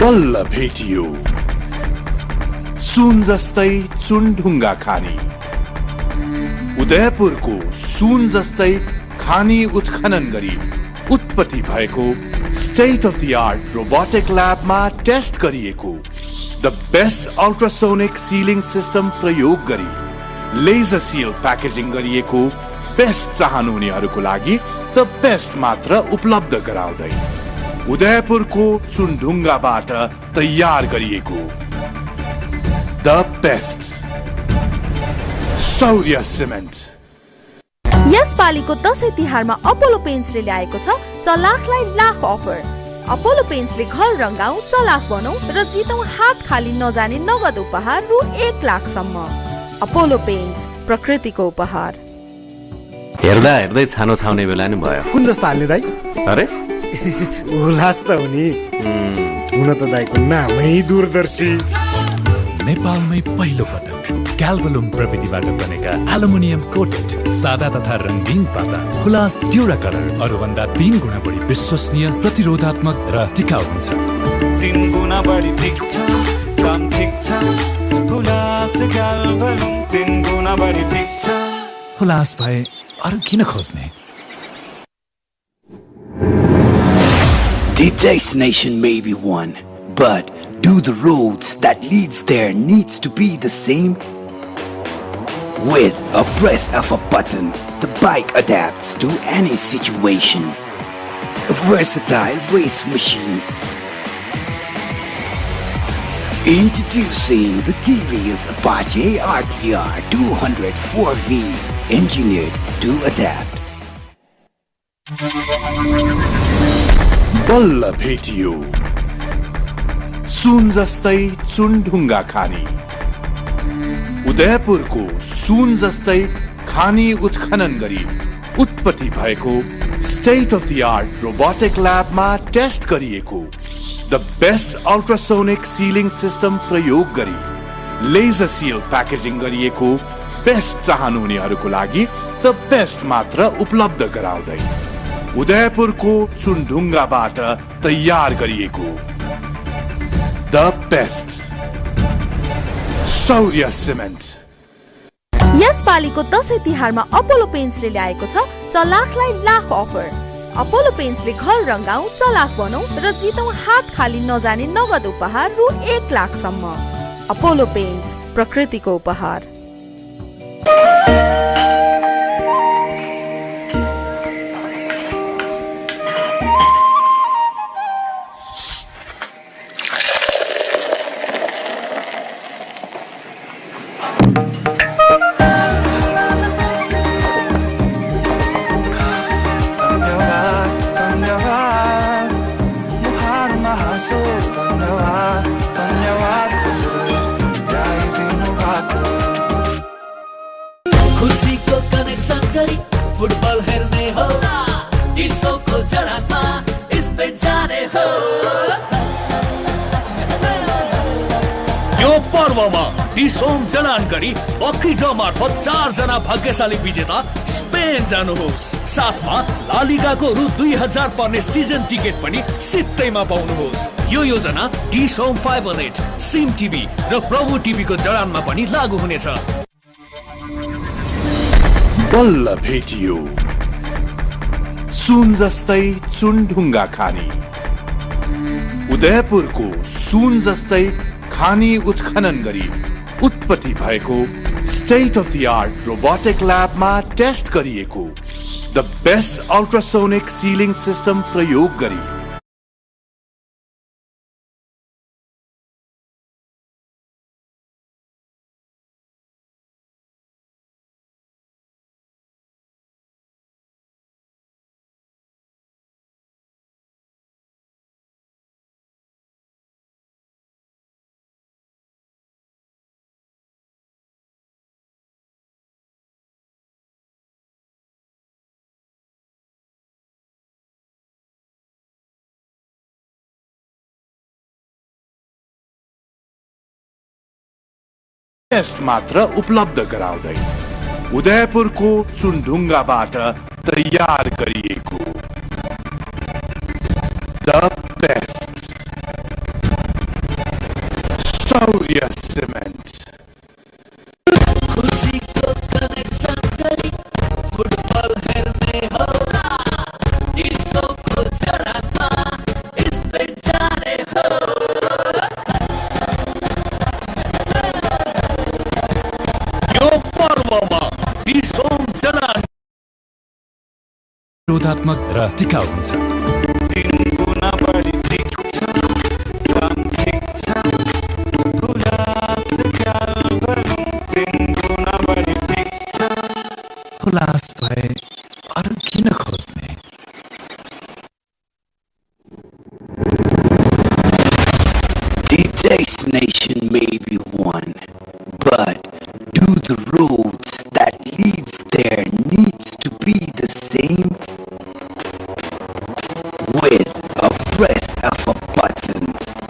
बल्ल भेटियो सुन जस्तै चुनढुङ्गा खानी। उदयपुरको सुन जस्तै खानी उत्खनन गरी उत्पत्ति भएको state of the art robotic ल्याबमा टेस्ट गरिएको the best ultrasonic sealing system प्रयोग गरी लेजर सिल प्याकेजिङ गरिएको बेस्ट चाहनुहुनेहरूको लागि द बेस्ट मात्र उपलब्ध गराउँदै उदयपुरको चुनढुङ्गाबाट तयार गरिएको द बेस्ट सौर्य सिमेन्ट। यस पालीको दशैं तिहारमा अपोलो पेन्ट्सले ल्याएको छ चलाखलाई लाख अफर। अपोलो पेन्ट्सले घर रंगाऊ, चलाख बनाऊ र जितौं हात खाली नजाने नगद उपहार रु 1 लाखसम्म। अपोलो पेन्ट्स, प्रकृतिको उपहार। हेर्दा हेर्दै छानो छाउने बेला नि भयो। कुन जस्तो हाल्ने दाइ? अरे उल्लास त हुने हुन त दाइको नामै दूरदर्शी। नेपालमै पहिलो पटक क्याल्भलुम प्रविधिबाट बनेका एल्युमिनियम कोटेड सादा तथा रङ्गीन पाता हुलास ड्युरा कलर अरूभन्दा 3 गुणा बढी विश्वसनीय, प्रतिरोधात्मक र टिकाउ हुन्छ। 3 गुणा बढी ठिक छ, काम ठिक छ। हुलास क्याल्भलुम 3 गुणा बढी ठिक छ। हुलास भए अरू किन खोज्ने? The destination may be one, but do the roads that leads there needs to be the same? With a press of a button, the bike adapts to any situation. A versatile race machine. Introducing the TVS Apache RTR 204V, engineered to adapt. बल्ल भेटियो सुन जस्तै चुनढुङ्गा खानी। उदयपुरको सुन जस्तै खानी उत्खनन गरी उत्पत्ति भएको state of the art robotic ल्याबमा टेस्ट गरिएको the best ultrasonic sealing system प्रयोग गरी लेजर सिल प्याकेजिङ गरिएको बेस्ट चाहनुहुनेहरूको लागि द बेस्ट मात्र उपलब्ध गराउँदै उदयपुरको चुनढुङ्गाबाट तयार गरिएको द बेस्ट सौर्य सिमेन्ट। यस पालीको दशैं तिहारमा अपोलो पेन्ट्सले ल्याएको छ चलाखलाई लाख अफर। अपोलो पेन्ट्सले घर रंगाऊ, चलाख बनाऊ र जितौं हात खाली नजाने नगद उपहार रु 1 लाखसम्म। अपोलो पेन्ट्स, प्रकृतिको उपहार। खुसीको कनेक्सन गरी फुटबल हेर्ने हो, डिसोको जडानमा स्पेन जाने हो। यो पर्वमा डिश होम जडान गरी लकी ड्र मार्फत 4 जना भाग्यशाली विजेता स्पेन जानुहोस्। साथमा ला लिगाको रु 2000 पर्ने सिजन टिकट पनि सित्तैमा पाउनुहोस्। यो योजना Dish Home fibre net, SIM TV र प्रभु टिभीको जडानमा पनि लागू हुनेछ। बल्ल भेटियो सुन जस्तै चुनढुङ्गा खानी। उदयपुरको सुन जस्तै खानी उत्खनन गरी उत्पत्ति भएको state of the art robotic ल्याबमा टेस्ट गरिएको the best ultrasonic sealing system प्रयोग गरी बेस्ट मात्र उपलब्ध गराउँदै उदयपुरको सुनढुङ्गाबाट तयार गरिएको द बेस्ट शौर्य सिमेन्ट खुसीको कनेक्सन गरी फुटबल हेर्ने होला डिसोको जडानमा स्पेन जाने होला यो पर्वमा डिसोम जडान रोधात्मक र टिकाउ हुन्छ 3 गुना बढी टिक्छ काम ठिक्छ हुलास गालभलुङ 3 गुना बढी टिक्छ हुलास भए अरू किन खोज्ने DJ's nation may be one, but do the roads that leads there needs to be the same? With a press of a button,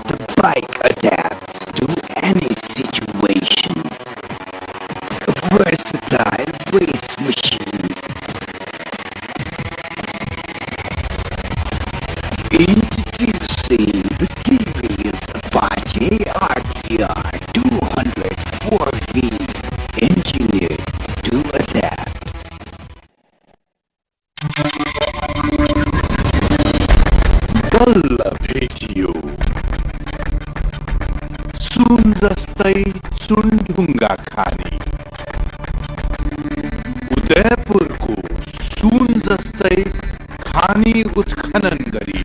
the bike adapts to any situation. A versatile race machine. Introducing the TVS Apache RTR 204V, engineered to adapt. बल्ल भेटियो सुन जस्तै सुनढुङ्गा खानी उदयपुरको सुन जस्तै खानी उत्खनन गरी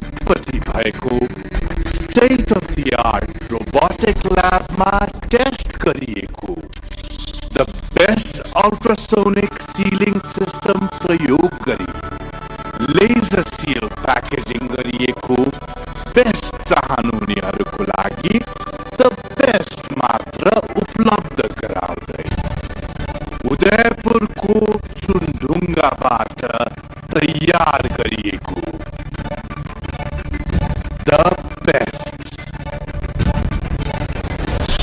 उत्पत्ति भएको state of the art robotic ल्याबमा टेस्ट गरिएको the best ultrasonic sealing system प्रयोग गरी लेजर सिल प्याकेजिङ गरिएको बेस्ट चाहनुहुनेहरूको लागि द बेस्ट मात्र उपलब्ध गराउँदै उदयपुरको सुनढुङ्गाबाट तयार गरिएको द बेस्ट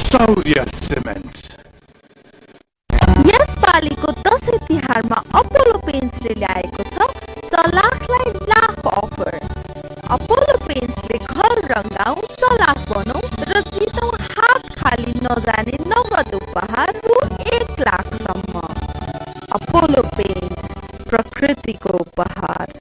शौर्य सिमेन्ट यसपालिको दशैं तिहारमा अपोलो पेन्ट्सले ल्याएको छ चलाखलाई लाख अफर अपोलो पेन्ट्सले घर रङ्गाऊ चलाख बनाऊ र जितौँ हात खाली नजाने नगद उपहार रु 1 लाखसम्म अपोलो पेन्ट्स प्रकृतिको उपहार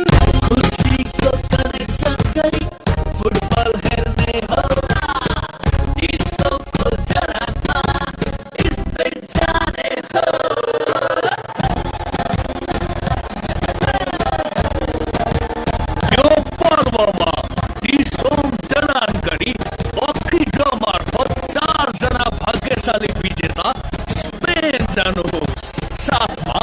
खुसीको कनेक्सन गरी फुटबल हेर्ने होला डिसोको जडानमा स्पेन जाने होला यो पर्वमा डिसोम जडान गरी लकी ड्र मार्फत 4 जना भाग्यशाली विजेता स्पेन जानुहोस् साथमा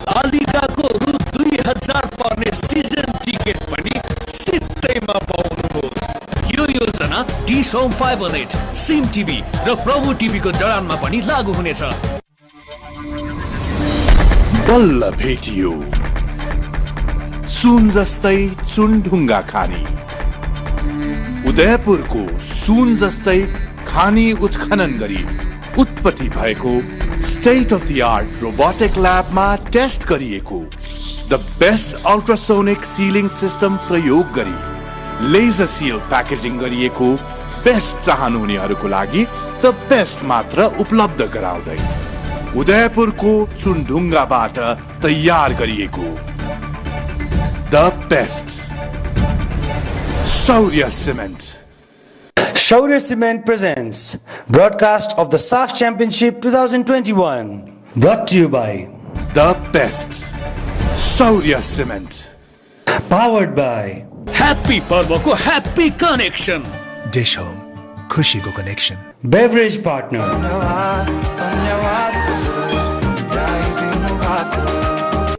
लालिगाको रु 2000 पर्ने सिजन टिकट पनि सित्तैमा पाउनुहोस् यो योजना डिसोम 518 सिम टिभी र प्रभु टिभीको जडानमा पनि लागू हुनेछ बल्ल भेटियो सुन जस्तै सुनढुङ्गा खानी उदयपुरको सुन जस्तै खानी उत्खनन गरी उत्पत्ति भएको state of the art robotic ल्याबमा टेस्ट गरिएको the best ultrasonic sealing system प्रयोग गरी लेजर सिल प्याकेजिङ गरिएको बेस्ट चाहनुहुनेहरूको लागि द बेस्ट मात्र उपलब्ध गराउँदै उदयपुरको सुनढुङ्गाबाट तयार गरिएको the best Shaurya cement Shaurya Cement presents broadcast of the SAFF Championship 2021. Brought to you by The best Shaurya Cement. Powered by happy पर्वको ह्याप्पी कनेक्सन डिश होम खुशीको connection Beverage Partner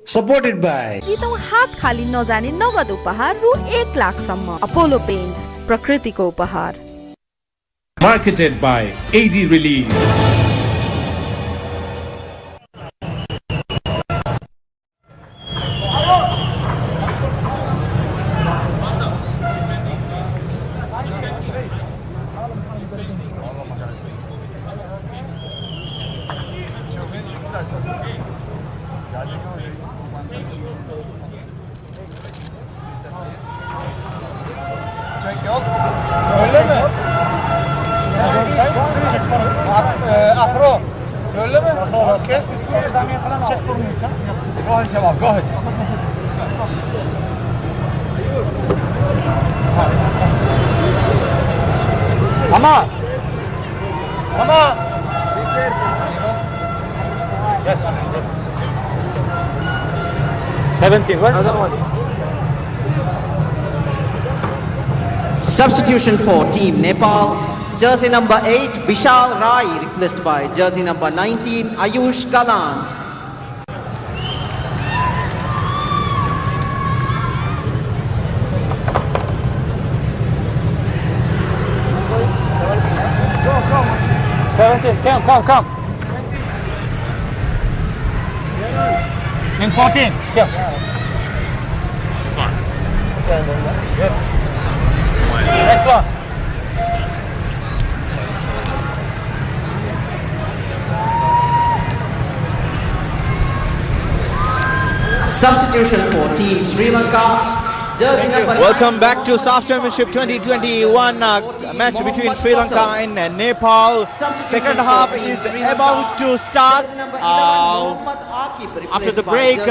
Supported by जितौं हात खाली नजाने नगद उपहार रु 1 लाखसम्म Apollo paints प्रकृतिको उपहार Marketed by AD Relief. Öyle mi? Afro. Öyle mi? Kes. Çek sorunu sen. Go ahead, Şevval. Go ahead. Ama. Yes. 17. What? Substitution for Team Nepal. Jersey number 8, Vishal Rai, replaced by jersey number 19, Ayush Galan. Come. In 14. Come. Next one. Substitution for Team Sri Lanka. Jersey number Welcome back to SAFF Championship 2021 match between Sri Lanka and Nepal. Second half is about to start. After the break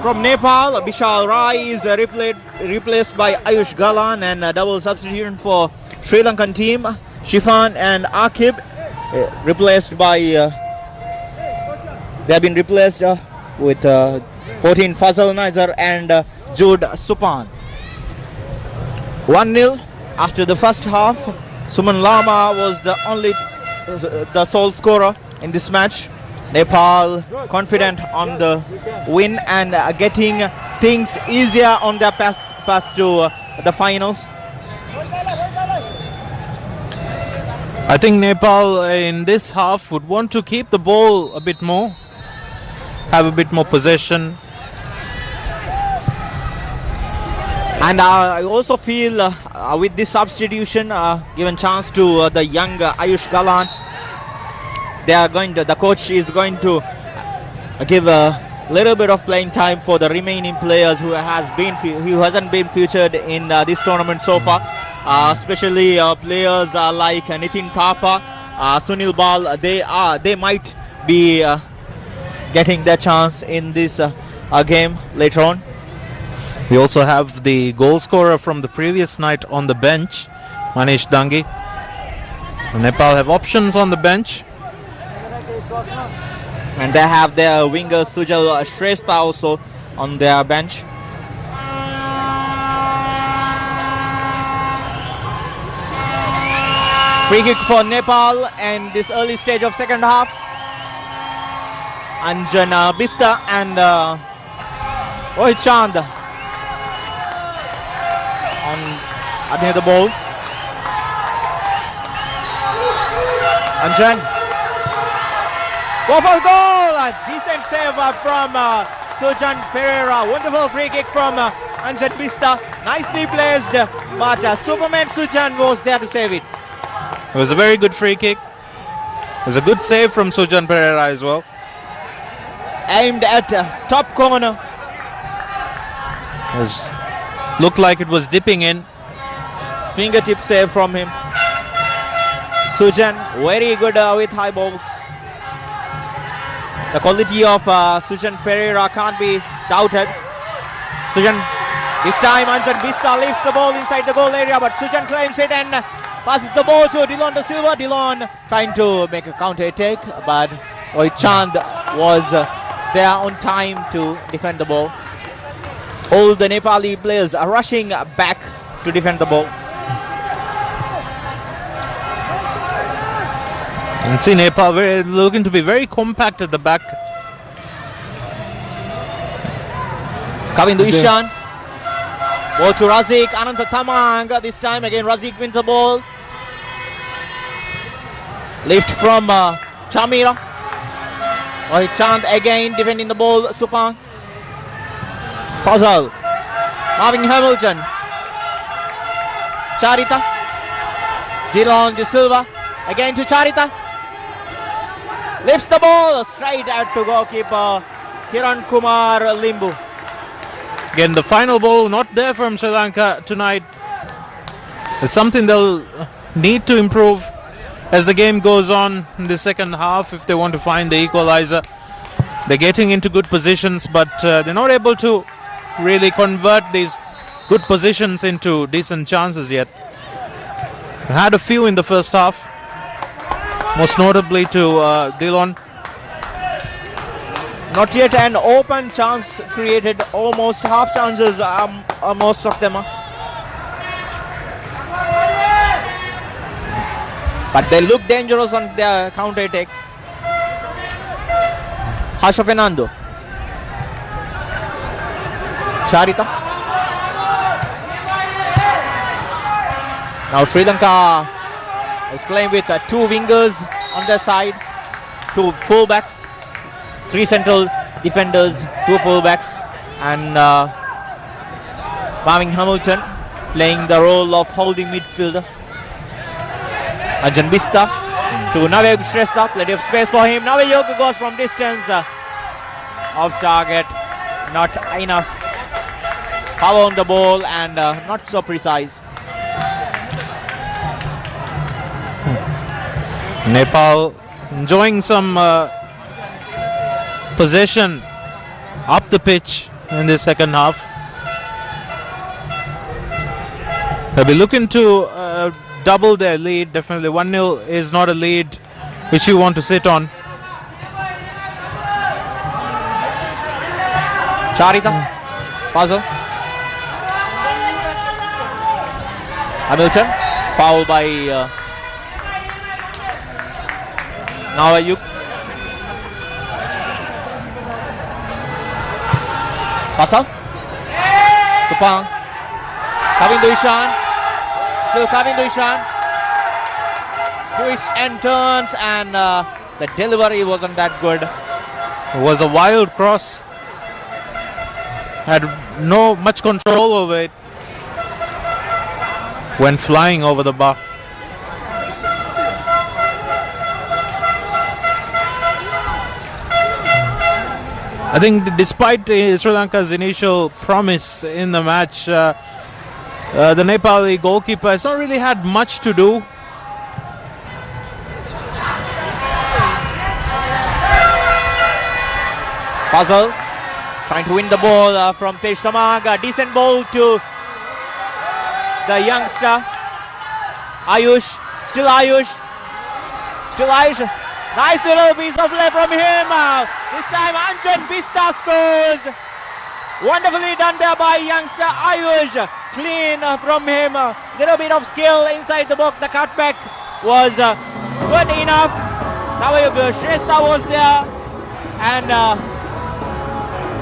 from Nepal, Vishal Rai is replaced by Ayush Galan, and double substitution for Sri Lankan team. Shifan and Akib replaced by they have been replaced with 14 Fazal Nizar and Jude Supan. 1-0 after the first half. Suman Lama was the sole scorer in this match. Nepal confident on the win and getting things easier on their path to the finals. I think Nepal in this half would want to keep the ball a bit more, have a bit more possession. And I also feel with this substitution, given chance to the young Ayush Galan, the coach is going to give a little bit of playing time for the remaining players who hasn't been featured in this tournament so far, especially players like Nitin Thapa, Sunil Bal. They might be getting their chance in this game later on. We also have the goal scorer from the previous night on the bench, Manish Dangi. Nepal have options on the bench. And they have their winger Sujal Shrestha also on their bench. Free kick for Nepal in this early stage of second half. Anjan Bista and Rohit Chand near the ball. Anjan. Go for goal! A decent save from Sujan Pereira. Wonderful free kick from Anjan Bista. Nicely placed, but Superman Sujan was there to save it. It was a very good free kick. It was a good save from Sujan Pereira as well. Aimed at top corner. Looked like it was dipping in. Fingertip save from him. Sujan very good with high balls. The quality of Sujan Pereira can't be doubted. Sujan This time Anjan Bista lifts the ball inside the goal area, but Sujan claims it and passes the ball to Dilon De Silva. Dilon trying to make a counter attack, but Rohit Chand was there on time to defend the ball. All the Nepali players are rushing back to defend the ball. And see Nepal looking to be very compact at the back. Kavindu Ishan. Ball to Razik. Ananta Tamang. This time again Razik wins the ball. Lift from Chamira. Rohit Chand again defending the ball. Supang. Fazal. Marvin Hamilton. Charita. Dilon De Silva. Again to Charita. Lifts the ball straight out to goalkeeper Kiran Kumar Limbu. Again, the final ball not there from Sri Lanka tonight. It's something they'll need to improve as the game goes on in the second half if they want to find the equalizer. They're getting into good positions, but they're not able to really convert these good positions into decent chances yet. They had a few in the first half, most notably to Dilon. Not yet an open chance created, almost half chances, most of them. But they look dangerous on their counter attacks. Harsha Fernando. Charita. Now Sri Lanka is playing with two wingers on their side, two fullbacks. Three central defenders, two fullbacks, and Marvin Hamilton playing the role of holding midfielder. Anjan Bista to Navayog Shrestha, plenty of space for him. Navayog goes from distance, off target, not enough power on the ball and not so precise. Nepal enjoying some possession up the pitch in the second half. They'll be looking to double their lead. Definitely 1-0 is not a lead which you want to sit on. Charita, Puzzle. Hamilton, foul by Navayog. Pasal. Supang. Kavindu Ishan. Still Kavindu Ishan. Twists and turns and the delivery wasn't that good. It was a wild cross. Had no much control over it. Went flying over the bar. I think despite Sri Lanka's initial promise in the match, the Nepali goalkeeper has not really had much to do. Puzzle trying to win the ball from Tej Tamang. Decent ball to the youngster Ayush. Still Ayush. Nice little piece of play from him. This time Anjan Bista scores. Wonderfully done there by youngster Ayush. Clean from him. Little bit of skill inside the box. The cutback was good enough. Navayog Shrestha was there. And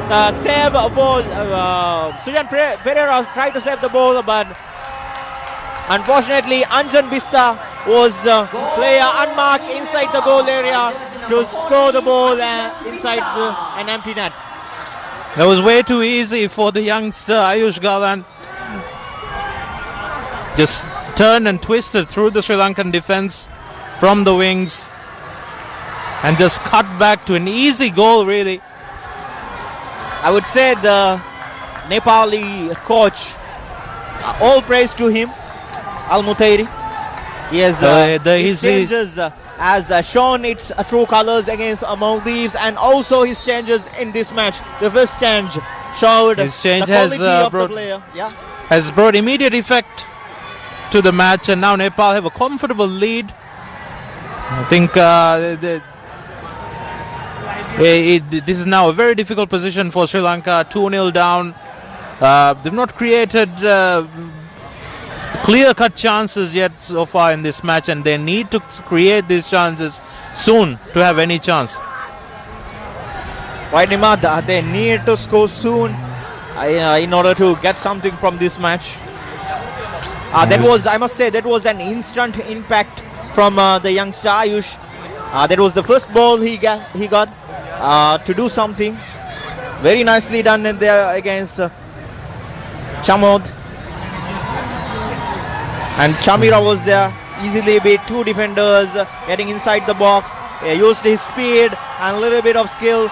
the save ball. Sujan Pereira tried to save the ball, but unfortunately Anjan Bista was the player unmarked inside the goal area to score the ball inside an empty net. That was way too easy for the youngster Ayush Galan. Just turned and twisted through the Sri Lankan defense from the wings and just cut back to an easy goal, really. I would say the Nepali coach, all praise to him, Al Mutairi. He has his changes has shown its true colors against Maldives, and also his changes in this match. The first change showed His change the quality of the brought, player. Yeah. has brought immediate effect to the match, and now Nepal have a comfortable lead. I think this is now a very difficult position for Sri Lanka. 2-0 down. They've not created clear-cut chances yet so far in this match, and they need to create these chances soon to have any chance. Right, Nimad, they need to score soon in order to get something from this match. That was, I must say, that was an instant impact from the youngster Ayush. That was the first ball he got to do something. Very nicely done in there against Chamod. And Chamira was there, easily beat two defenders, getting inside the box. He used his speed and a little bit of skill.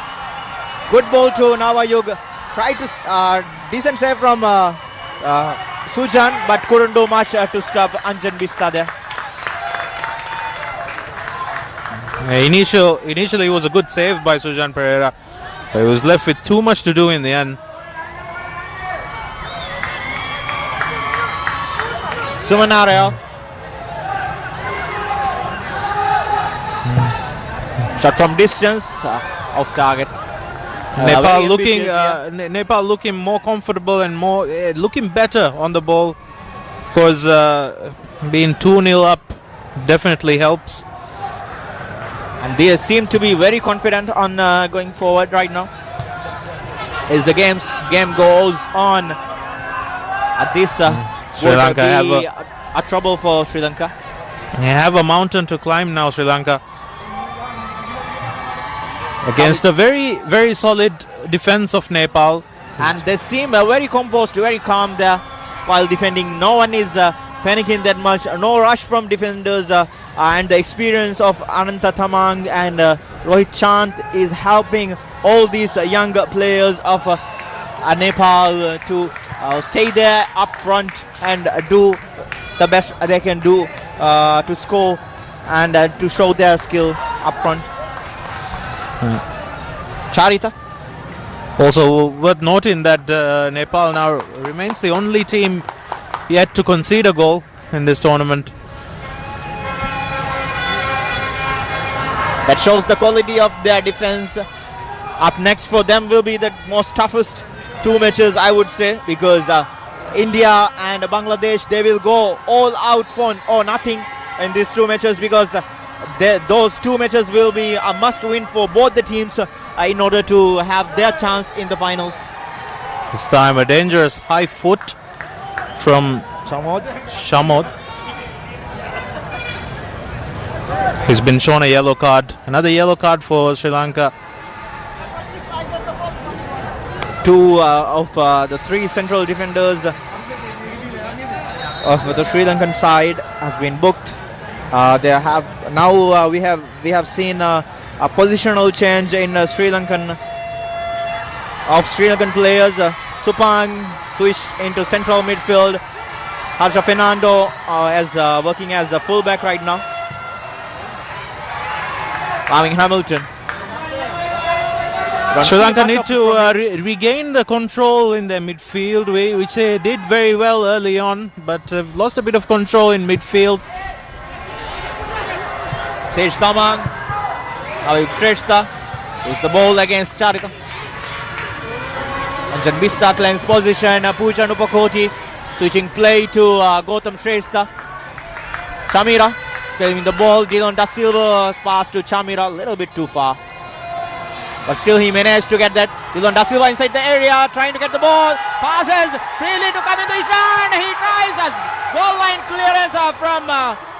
Good ball to Navayug. Tried to decent save from Sujan, but couldn't do much to stop Anjan Bista there. Initially it was a good save by Sujan Pereira, but he was left with too much to do in the end. Sumanareo. Shot from distance, off target. Nepal looking more comfortable and more looking better on the ball. Of course, being 2-0 up definitely helps. And they seem to be very confident on going forward right now. As the game goes on, this Sri Lanka have a trouble for Sri Lanka. They have a mountain to climb now, Sri Lanka. Against a very, very solid defense of Nepal. And they seem very composed, very calm there while defending. No one is panicking that much. No rush from defenders. And the experience of Ananta Thamang and Rohit Chand is helping all these young players of Nepal to stay there up front and do the best they can do to score and to show their skill up front. Charita. Also worth noting that Nepal now remains the only team yet to concede a goal in this tournament. That shows the quality of their defense. Up next for them will be the most toughest two matches, I would say, because India and Bangladesh, they will go all out for or nothing in these two matches, because those two matches will be a must win for both the teams in order to have their chance in the finals. This time a dangerous high foot from Shamod. He's been shown a yellow card. Another yellow card for Sri Lanka. Two of the three central defenders of the Sri Lankan side has been booked. We have seen a positional change in Sri Lankan players. Supang switched into central midfield. Harsha Fernando is working as the fullback right now. Marvin Hamilton. Sri Lanka need to regain the control in their midfield, which they did very well early on, but have lost a bit of control in midfield. Tej Tamang, Avik Shrestha, is the ball against Charita. Anjan Bista claims position. Pooja Nupakoti switching play to Gautam Shrestha. Chamira claiming the ball. Dillon Da Silva pass to Chamira, a little bit too far. But still he managed to get that. Dillon Da Silva inside the area, trying to get the ball. Passes freely to Kamindu Ishan. He tries a goal line clearance from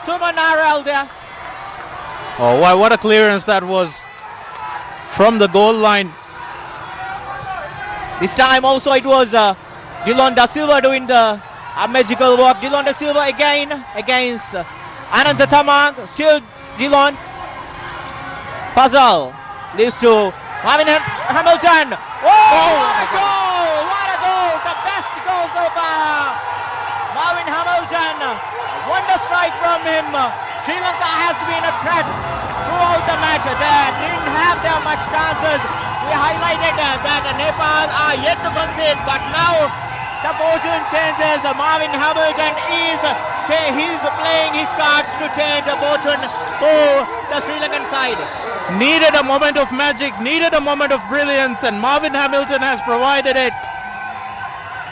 Suman Narel there. Oh, wow, what a clearance that was from the goal line. This time also it was Dillon Da Silva doing the magical work. Dillon Da Silva again against Ananta Thamang. Still Dillon. Fazal leaves to Marvin Hamilton. Oh, what a goal! What a goal! The best goal so far. Marvin Hamilton. Wonder strike from him. Sri Lanka has been a threat throughout the match. They didn't have that much chances. we highlighted that Nepal are yet to concede, but now the fortune changes. Marvin Hamilton he's playing his cards to change the fortune for the Sri Lankan side. Needed a moment of magic, needed a moment of brilliance, and Marvin Hamilton has provided it.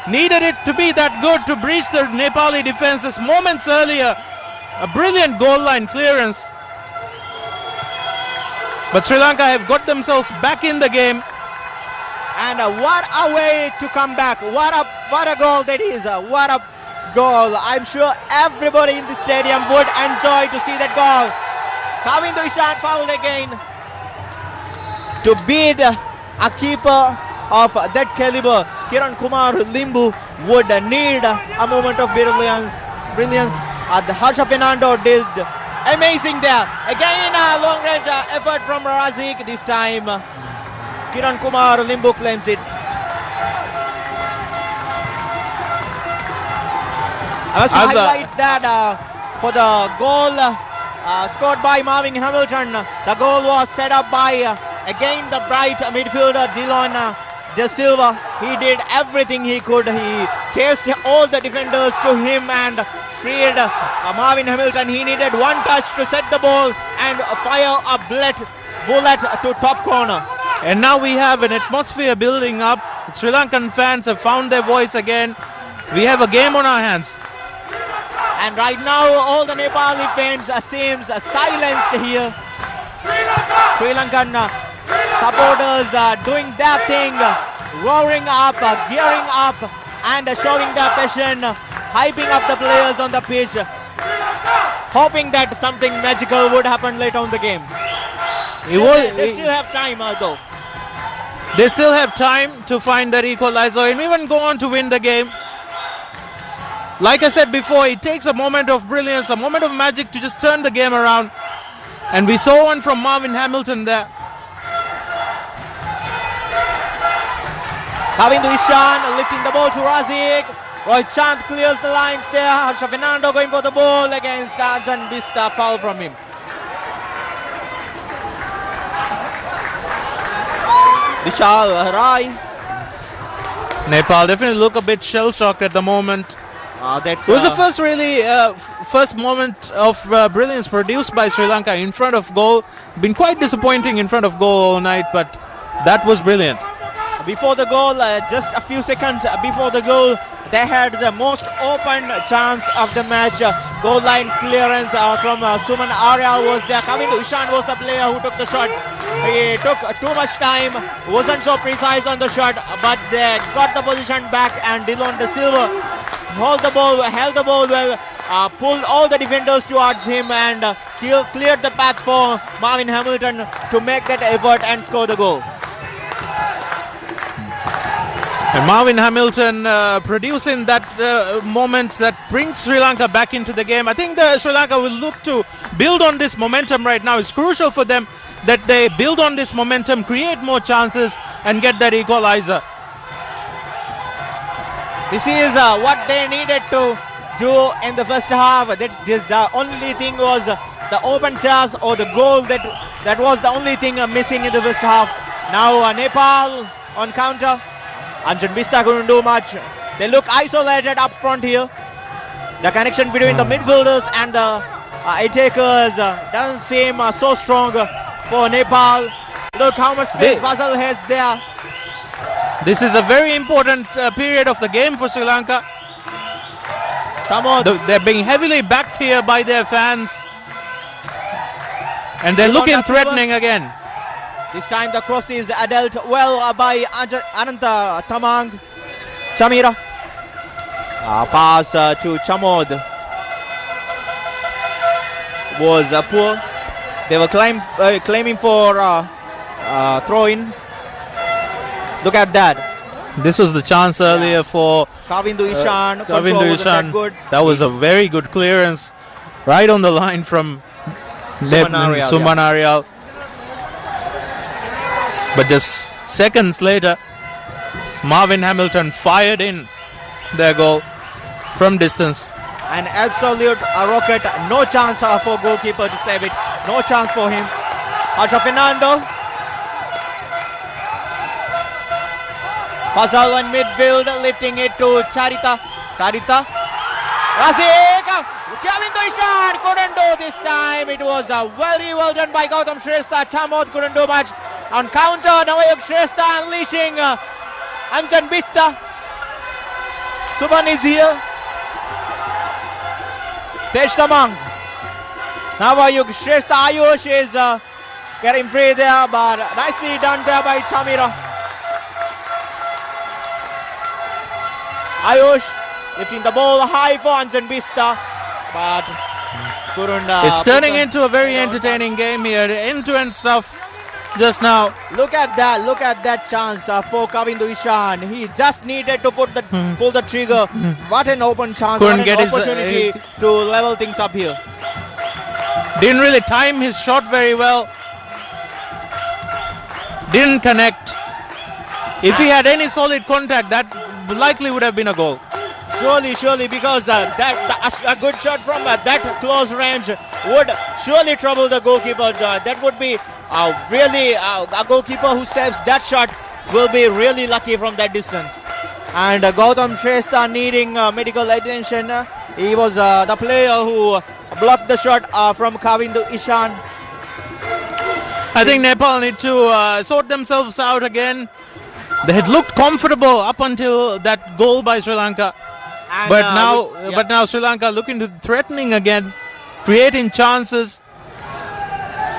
Needed it to be that good to breach the Nepali defenses moments earlier. A brilliant goal line clearance. But Sri Lanka have got themselves back in the game. And what a way to come back. What a goal that is. What a goal. I'm sure everybody in the stadium would enjoy to see that goal. Kavindu Ishan fouled again. To beat a keeper of that caliber, Kiran Kumar Limbu would need a moment of brilliance. The Harsha Fernando did amazing there. Again a long range effort from Razik. This time Kiran Kumar Limbu claims it. I must highlight that for the goal scored by Marvin Hamilton, the goal was set up by again the bright midfielder Dylan De Silva. He did everything he could. He chased all the defenders to him and freed Marvin Hamilton. He needed one touch to set the ball and fire a bullet to top corner. And now we have an atmosphere building up. Sri Lankan fans have found their voice again. We have a game on our hands. And right now all the Nepali fans seems silenced here. Sri Lankan supporters doing their thing, roaring up, gearing up and showing their passion, hyping up the players on the pitch, hoping that something magical would happen later on the game. They still have time though. They still have time to find that equalizer and even go on to win the game. Like I said before, it takes a moment of brilliance, a moment of magic to just turn the game around. And we saw one from Marvin Hamilton there. Kavindu Ishan lifting the ball to Razik. Rohit Chand clears the lines there. Harsha Fernando going for the ball against Anjan Bista. Foul from him. Vishal Rai. Nepal definitely look a bit shell-shocked at the moment. It was the first moment of brilliance produced by Sri Lanka in front of goal. Been quite disappointing in front of goal all night, but that was brilliant. Before the goal, just a few seconds before the goal, they had the most open chance of the match. Goal line clearance from Suman Aryal was there. Kavindu Ishan was the player who took the shot. He took too much time, wasn't so precise on the shot, but they got the position back and Dylan De Silva held the ball well, pulled all the defenders towards him and cleared the path for Marvin Hamilton to make that effort and score the goal. And Marvin Hamilton producing that moment that brings Sri Lanka back into the game. I think Sri Lanka will look to build on this momentum right now. It's crucial for them that they build on this momentum, create more chances and get that equalizer. This is what they needed to do in the first half. The only thing was the open chance or the goal that was the only thing missing in the first half. Now Nepal on counter. Anjan Bista couldn't do much. They look isolated up front here. The connection between the midfielders and the attackers doesn't seem so strong for Nepal. Look how much space Fazal has there. This is a very important period of the game for Sri Lanka. They're being heavily backed here by their fans. And they're looking threatening again. This time the cross is dealt well by Ananta Chamira. Pass to Chamod was poor. They were claiming for throw-in. Look at that. This was the chance earlier for Kavindu Ishan. Kavindu Ishan. That was a very good clearance right on the line from Suman Aryal. But just seconds later, Marvin Hamilton fired in their goal from distance. An absolute rocket. No chance for goalkeeper to save it. No chance for him. Harsha Fernando Puzzle in midfield, lifting it to Charita. Charita. Razik! Kavindo Ishan couldn't do this time. It was very well done by Gautam Shrestha. Chamod couldn't do much. On counter, Navayuk Shrestha unleashing Anjan Bista. Suban is here. Tej Tamang. Navayuk Shrestha. Ayush is getting free there, but nicely done there by Chamira. Ayush lifting the ball high for Anjan Bista, but couldn't. It's turning into a very entertaining game here. End-to-end stuff just now. Look at that chance for Kavindo Ishan. He just needed to pull the trigger. What an open chance! Couldn't what get an his opportunity to level things up here. Didn't really time his shot very well. Didn't connect. If he had any solid contact, that likely would have been a goal. Surely, because a good shot from that close range would surely trouble the goalkeeper. That would be really a goalkeeper who saves that shot will be really lucky from that distance. And Gautam Shrestha needing medical attention. He was the player who blocked the shot from Kavindo Ishan. I think Nepal need to sort themselves out again. They had looked comfortable up until that goal by Sri Lanka. And but now Sri Lanka looking to threatening again, creating chances,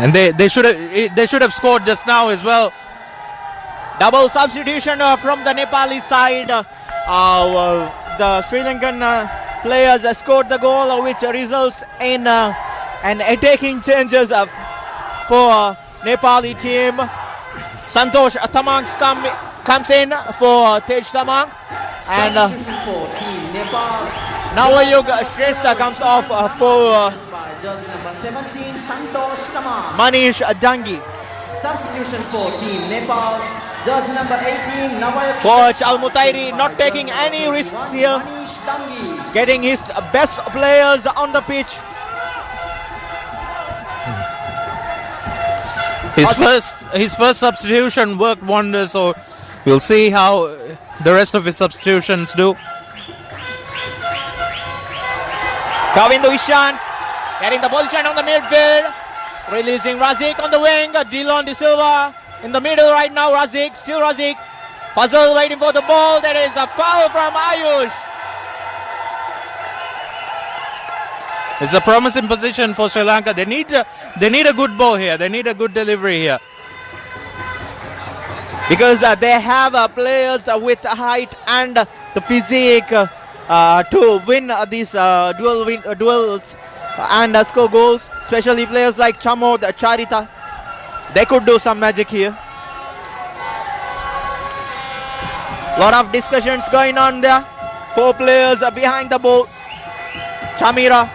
and they should have scored just now as well. Double substitution from the Nepali side. The Sri Lankan players scored the goal, which results in an attacking changes for Nepali team. Santosh Tamang comes in for Tej Tamang. And Navayuk Shrestha comes off for Manish Dangi. Substitution for Team Nepal, jersey number 18, Navayuk Coach Al-Mutairi not taking any risks here, getting his best players on the pitch. His first substitution worked wonders, so we'll see how the rest of his substitutions do. Kavindo Ishan getting the position on the midfield, releasing Razik on the wing. Dillon De Silva in the middle right now. Razik, still Razik. Puzzle waiting for the ball. That is a foul from Ayush. It's a promising position for Sri Lanka. They need a good ball here. They need a good delivery here. Because they have players with height and the physique to win these duels and score goals. Especially players like Chamod, Charita. They could do some magic here. Lot of discussions going on there. 4 players behind the ball. Chamira.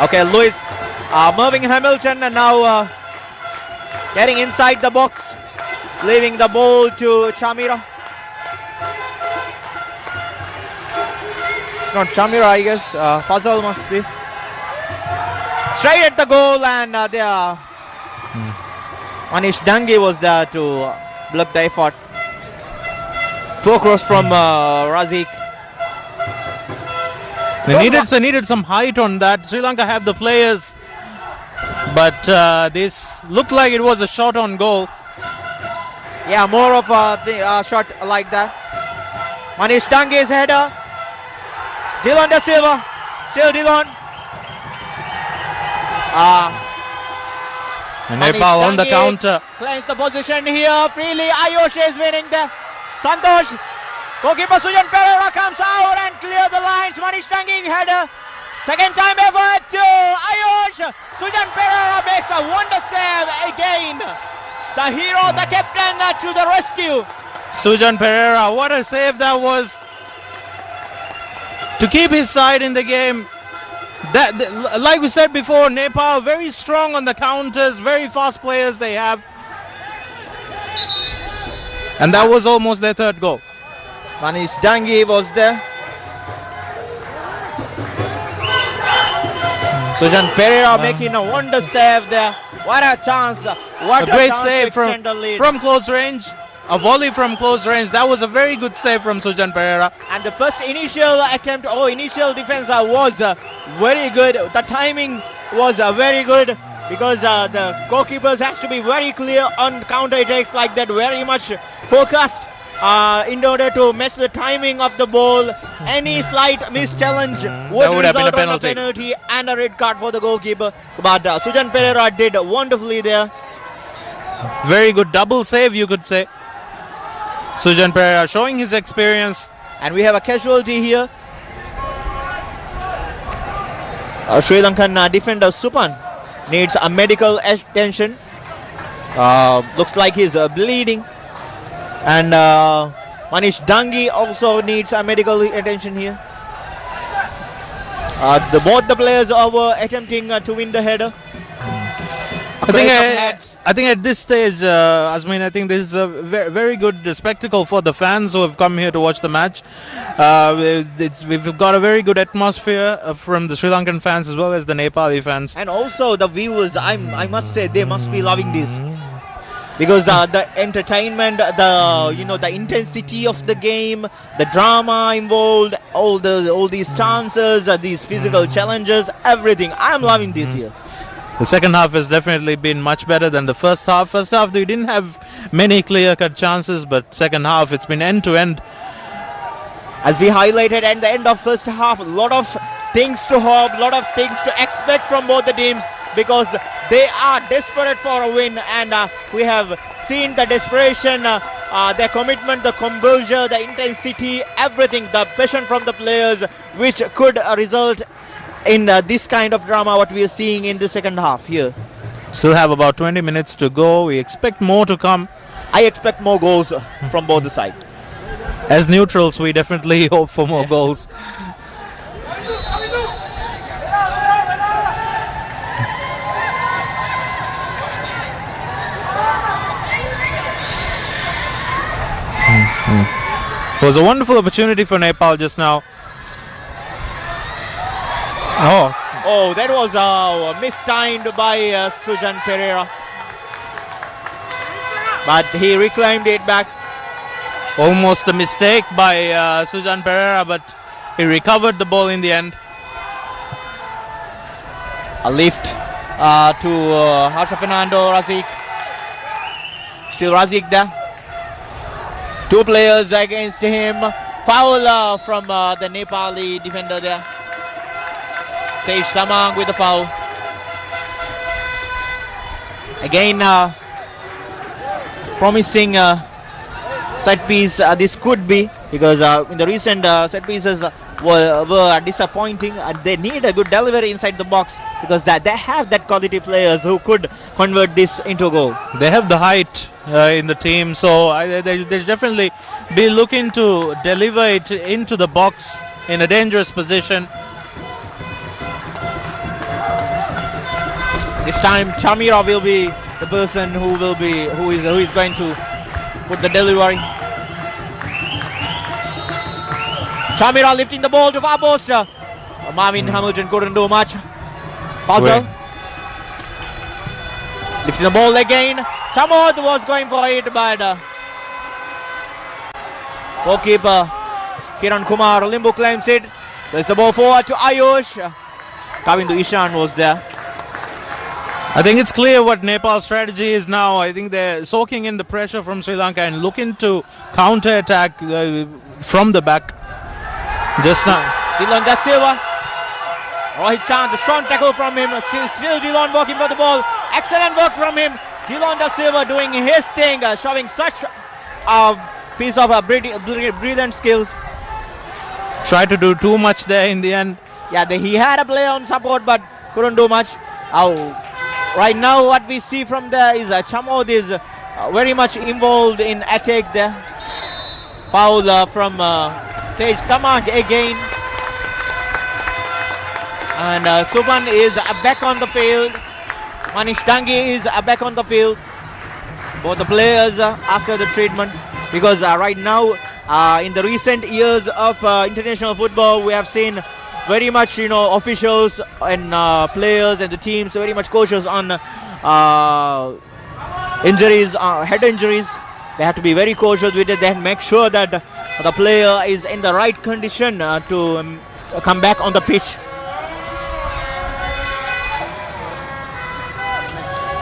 Okay, Lewis, Mervyn Hamilton now getting inside the box, leaving the ball to Chamira. It's not Chamira, I guess. Puzzle must be. Straight at the goal, and there. Manish Dangi was there to block the effort. Poor cross from Razik. They needed some height on that. Sri Lanka have the players, but this looked like it was a shot on goal. Yeah, more of a shot like that. Manish Dangi's header. Dillon De Silva. Still Dillon. Nepal on the counter. Claims the position here freely. Ayush is winning there. Santosh. Goalkeeper Sujan Pereira comes out and clears the lines. Manish Dangi header. Second time effort to Ayush. Sujan Pereira makes a wonder save again. The hero, the captain to the rescue. Sujan Pereira, what a save that was. To keep his side in the game. Like we said before, Nepal very strong on the counters, very fast players they have. And that was almost their third goal. Manish Dangi was there. Sujan Pereira making a wonder save there. What a chance. What a great chance save to extend the lead. from close range. A volley from close range. That was a very good save from Sujan Pereira. And the first initial attempt, initial defense was very good. The timing was very good because the goalkeepers has to be very clear on counter attacks like that, very much focused in order to match the timing of the ball. Any slight mischallenge would have been a result in a penalty and a red card for the goalkeeper. But Sujan Pereira did wonderfully there. Very good double save, you could say. Sujan Pereira showing his experience. And we have a casualty here. Sri Lankan defender Supan needs a medical attention. Looks like he's bleeding. And Manish Dangi also needs a medical attention here. Both the players were attempting to win the header. I think at this stage, Azmin, I think this is a very good spectacle for the fans who have come here to watch the match. We've got a very good atmosphere from the Sri Lankan fans as well as the Nepali fans. And also the viewers, I must say, they must be loving this. Because the entertainment, the intensity of the game, the drama involved, all these chances, these physical challenges, everything. I'm loving this here. The second half has definitely been much better than the first half. First half, they didn't have many clear-cut chances, but second half, it's been end-to-end. As we highlighted at the end of first half, a lot of things to hope, a lot of things to expect from both the teams because they are desperate for a win, and we have seen the desperation, their commitment, the composure, the intensity, everything, the passion from the players, which could result in this kind of drama what we are seeing in the second half here. Still have about 20 minutes to go. We expect more to come. I expect more goals from both the sides. As neutrals, we definitely hope for more goals. It was a wonderful opportunity for Nepal just now. Oh, that was mistimed by Sujan Pereira. But he reclaimed it back. Almost a mistake by Sujan Pereira, but he recovered the ball in the end. A lift to Harsha Fernando, Razik. Still Razik there. Two players against him. Foul from the Nepali defender there. Tej Tamang with the foul. Again, promising set piece this could be, because in the recent set pieces were disappointing. They need a good delivery inside the box because they have that quality players who could convert this into a goal. They have the height in the team, so they definitely be looking to deliver it into the box in a dangerous position. This time Chamira will be the person who is going to put the delivery. Chamira lifting the ball to far post. Marvin Hamilton couldn't do much. Puzzle. Lifting the ball again. Chamod was going for it, but goalkeeper Kiran Kumar Limbu claims it. There's the ball forward to Ayush. Kavindu Ishan was there. I think it's clear what Nepal's strategy is now. I think they're soaking in the pressure from Sri Lanka and looking to counter-attack from the back. Just now. Dylan Da Silva. Rohit Chand, the strong tackle from him. Still Dylan working for the ball. Excellent work from him. Dylan Da Silva doing his thing, showing such a piece of brilliant skills. Tried to do too much there in the end. Yeah, he had a play on support but couldn't do much. Right now what we see from there is Chamod is very much involved in attack there. Foul from Tej Tamang again. And Suban is back on the field. Manish Dangi is back on the field. Both the players after the treatment, because right now in the recent years of international football we have seen very much, officials and players and the teams very much cautious on injuries, head injuries. They have to be very cautious with it. They have to make sure that the player is in the right condition to come back on the pitch.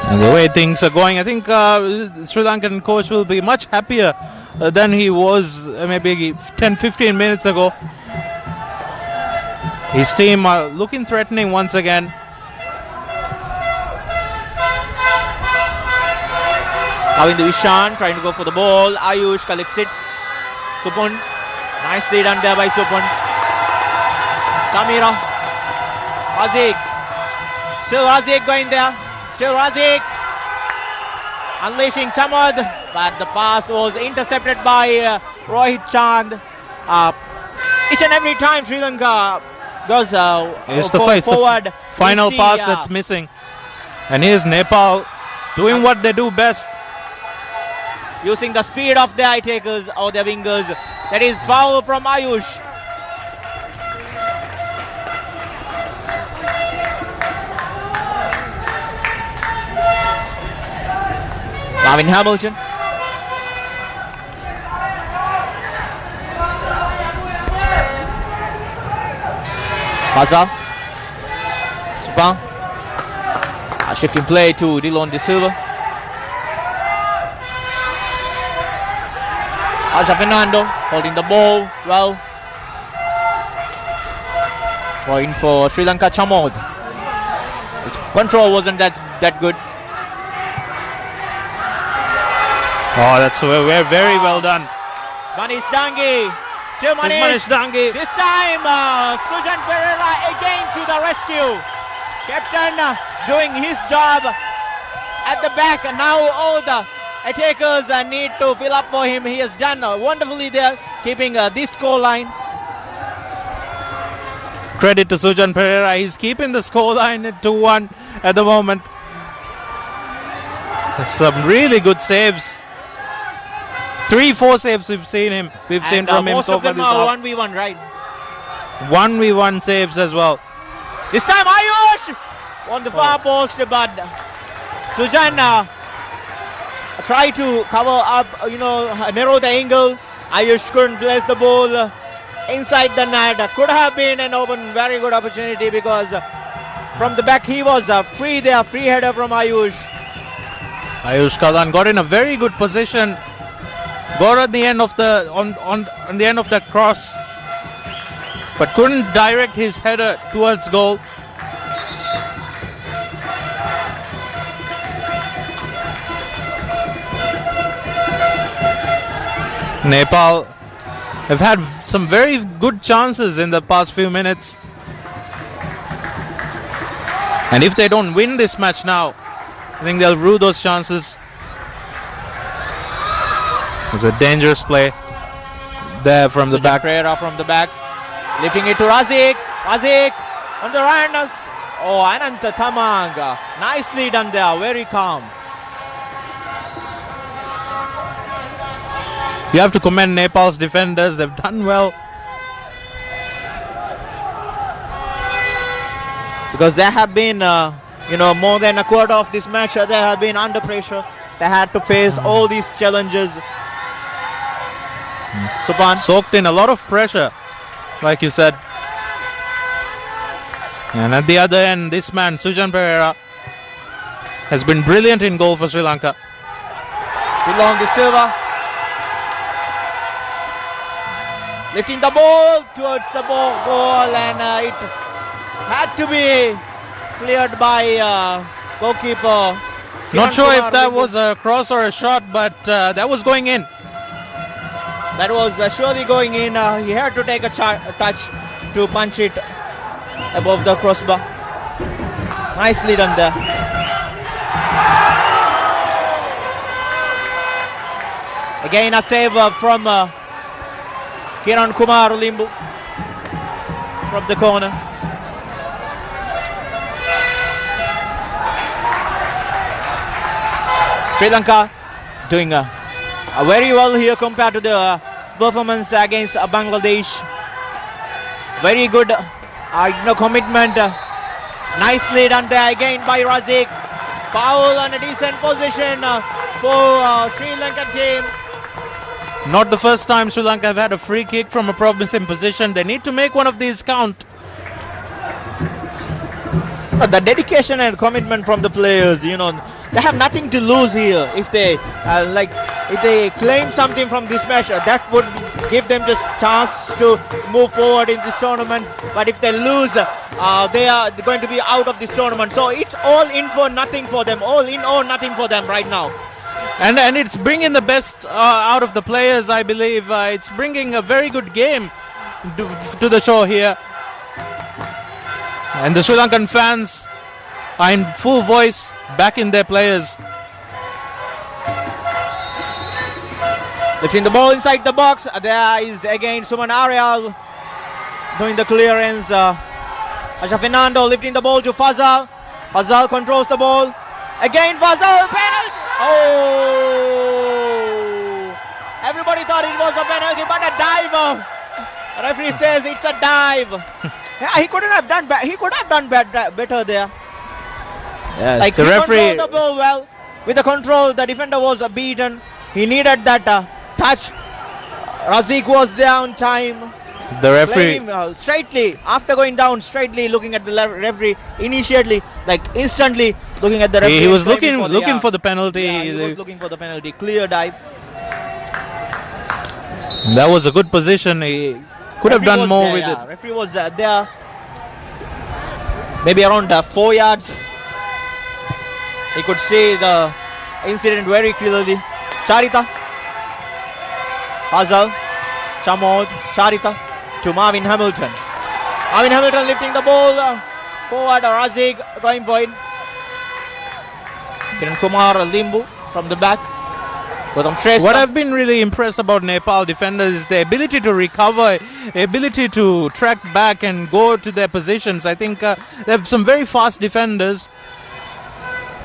And the way things are going, I think Sri Lankan coach will be much happier than he was maybe 10-15 minutes ago. His team are looking threatening once again. Now in the Ishan, trying to go for the ball. Ayush collects it. Supun, nicely done there by Supun. Samira, Razik, still Razik going there. Still Razik, unleashing Chamad, but the pass was intercepted by Rohit Chand. Each and every time Sri Lanka goes forward, the final pass that's missing. And here's Nepal doing what they do best. Using the speed of their eye takers or their wingers. That is foul from Ayush. Marvin Hamilton. Hazal. Subang. A shifting play to Dillon De Silva. Arja Fernando holding the ball well. Going for Sri Lanka, Chamod. His control wasn't that good. Oh, that's very well done. Manish Dangi. Still Manish Dangi. This time, Sujan Pereira again to the rescue. Captain doing his job at the back. Now all the attackers need to fill up for him. He has done wonderfully there, keeping this score line. Credit to Sujan Pereira. He's keeping the score line at 2-1 at the moment. Some really good saves. 3-4 saves we've seen from him so far this half. 1v1, right? 1v1 saves as well. This time Ayush on the far post, but Sujan tried to cover up, narrow the angle. Ayush couldn't place the ball inside the net. Could have been an very good opportunity because from the back he was free there, free header from Ayush. Ayush Kalan got in a very good position. Got at the end of on the end of that cross, but couldn't direct his header towards goal. Nepal have had some very good chances in the past few minutes, and if they don't win this match now, I think they'll rue those chances. It's a dangerous play there from the back. Pereira from the back, lifting it to Razik. Razik on the run. Oh, Ananta Tamang, nicely done there, very calm. You have to commend Nepal's defenders. They've done well. Because they have been, more than a quarter of this match, they have been under pressure. They had to face all these challenges. Supan soaked in a lot of pressure, like you said. And at the other end, this man, Sujan Pereira, has been brilliant in goal for Sri Lanka. Dillon De Silva lifting the ball towards the goal, and it had to be cleared by goalkeeper. Not sure if that was a cross or a shot, but that was going in. That was surely going in. He had to take a touch to punch it above the crossbar. Nicely done there. Again a save from Kiran Kumar Limbu from the corner. Sri Lanka doing very well here compared to the performance against Bangladesh. Very good commitment. Nicely done there again by Razik. Foul on a decent position for Sri Lankan team. Not the first time Sri Lanka have had a free kick from a promising position. They need to make one of these count. The dedication and commitment from the players, they have nothing to lose here. If they if they claim something from this match, that would give them just chance to move forward in this tournament. But if they lose, they are going to be out of this tournament. So it's all in for nothing for them. All in or nothing for them right now. And it's bringing the best out of the players, I believe. It's bringing a very good game to the show here. And the Sri Lankan fans are in full voice, backing their players. Lifting the ball inside the box. There is again Suman Arial doing the clearance. Asha Fernando lifting the ball to Fazal. Fazal controls the ball. Again Fazal, penalty! Oh! Everybody thought it was a penalty, but a dive. The referee says it's a dive. Yeah, he couldn't have done he could have done better there. Yeah, like the he referee controlled the ball well. With the control, the defender was beaten. He needed that touch. Razik was there on time. The referee straightly after going down, straightly looking at the referee initially, like instantly looking at the referee. He was looking for the penalty. Yeah, he was looking for the penalty. Clear dive. That was a good position. He could have done more with it. Referee was there, maybe around 4 yards. He could see the incident very clearly. Charita, Fazal, Chamod, Charita to Marvin Hamilton. Marvin Hamilton lifting the ball forward. Razik going for it. Kiran Kumar Limbu from the back. What I've been really impressed about Nepal defenders is their ability to recover, ability to track back and go to their positions. I think they have some very fast defenders,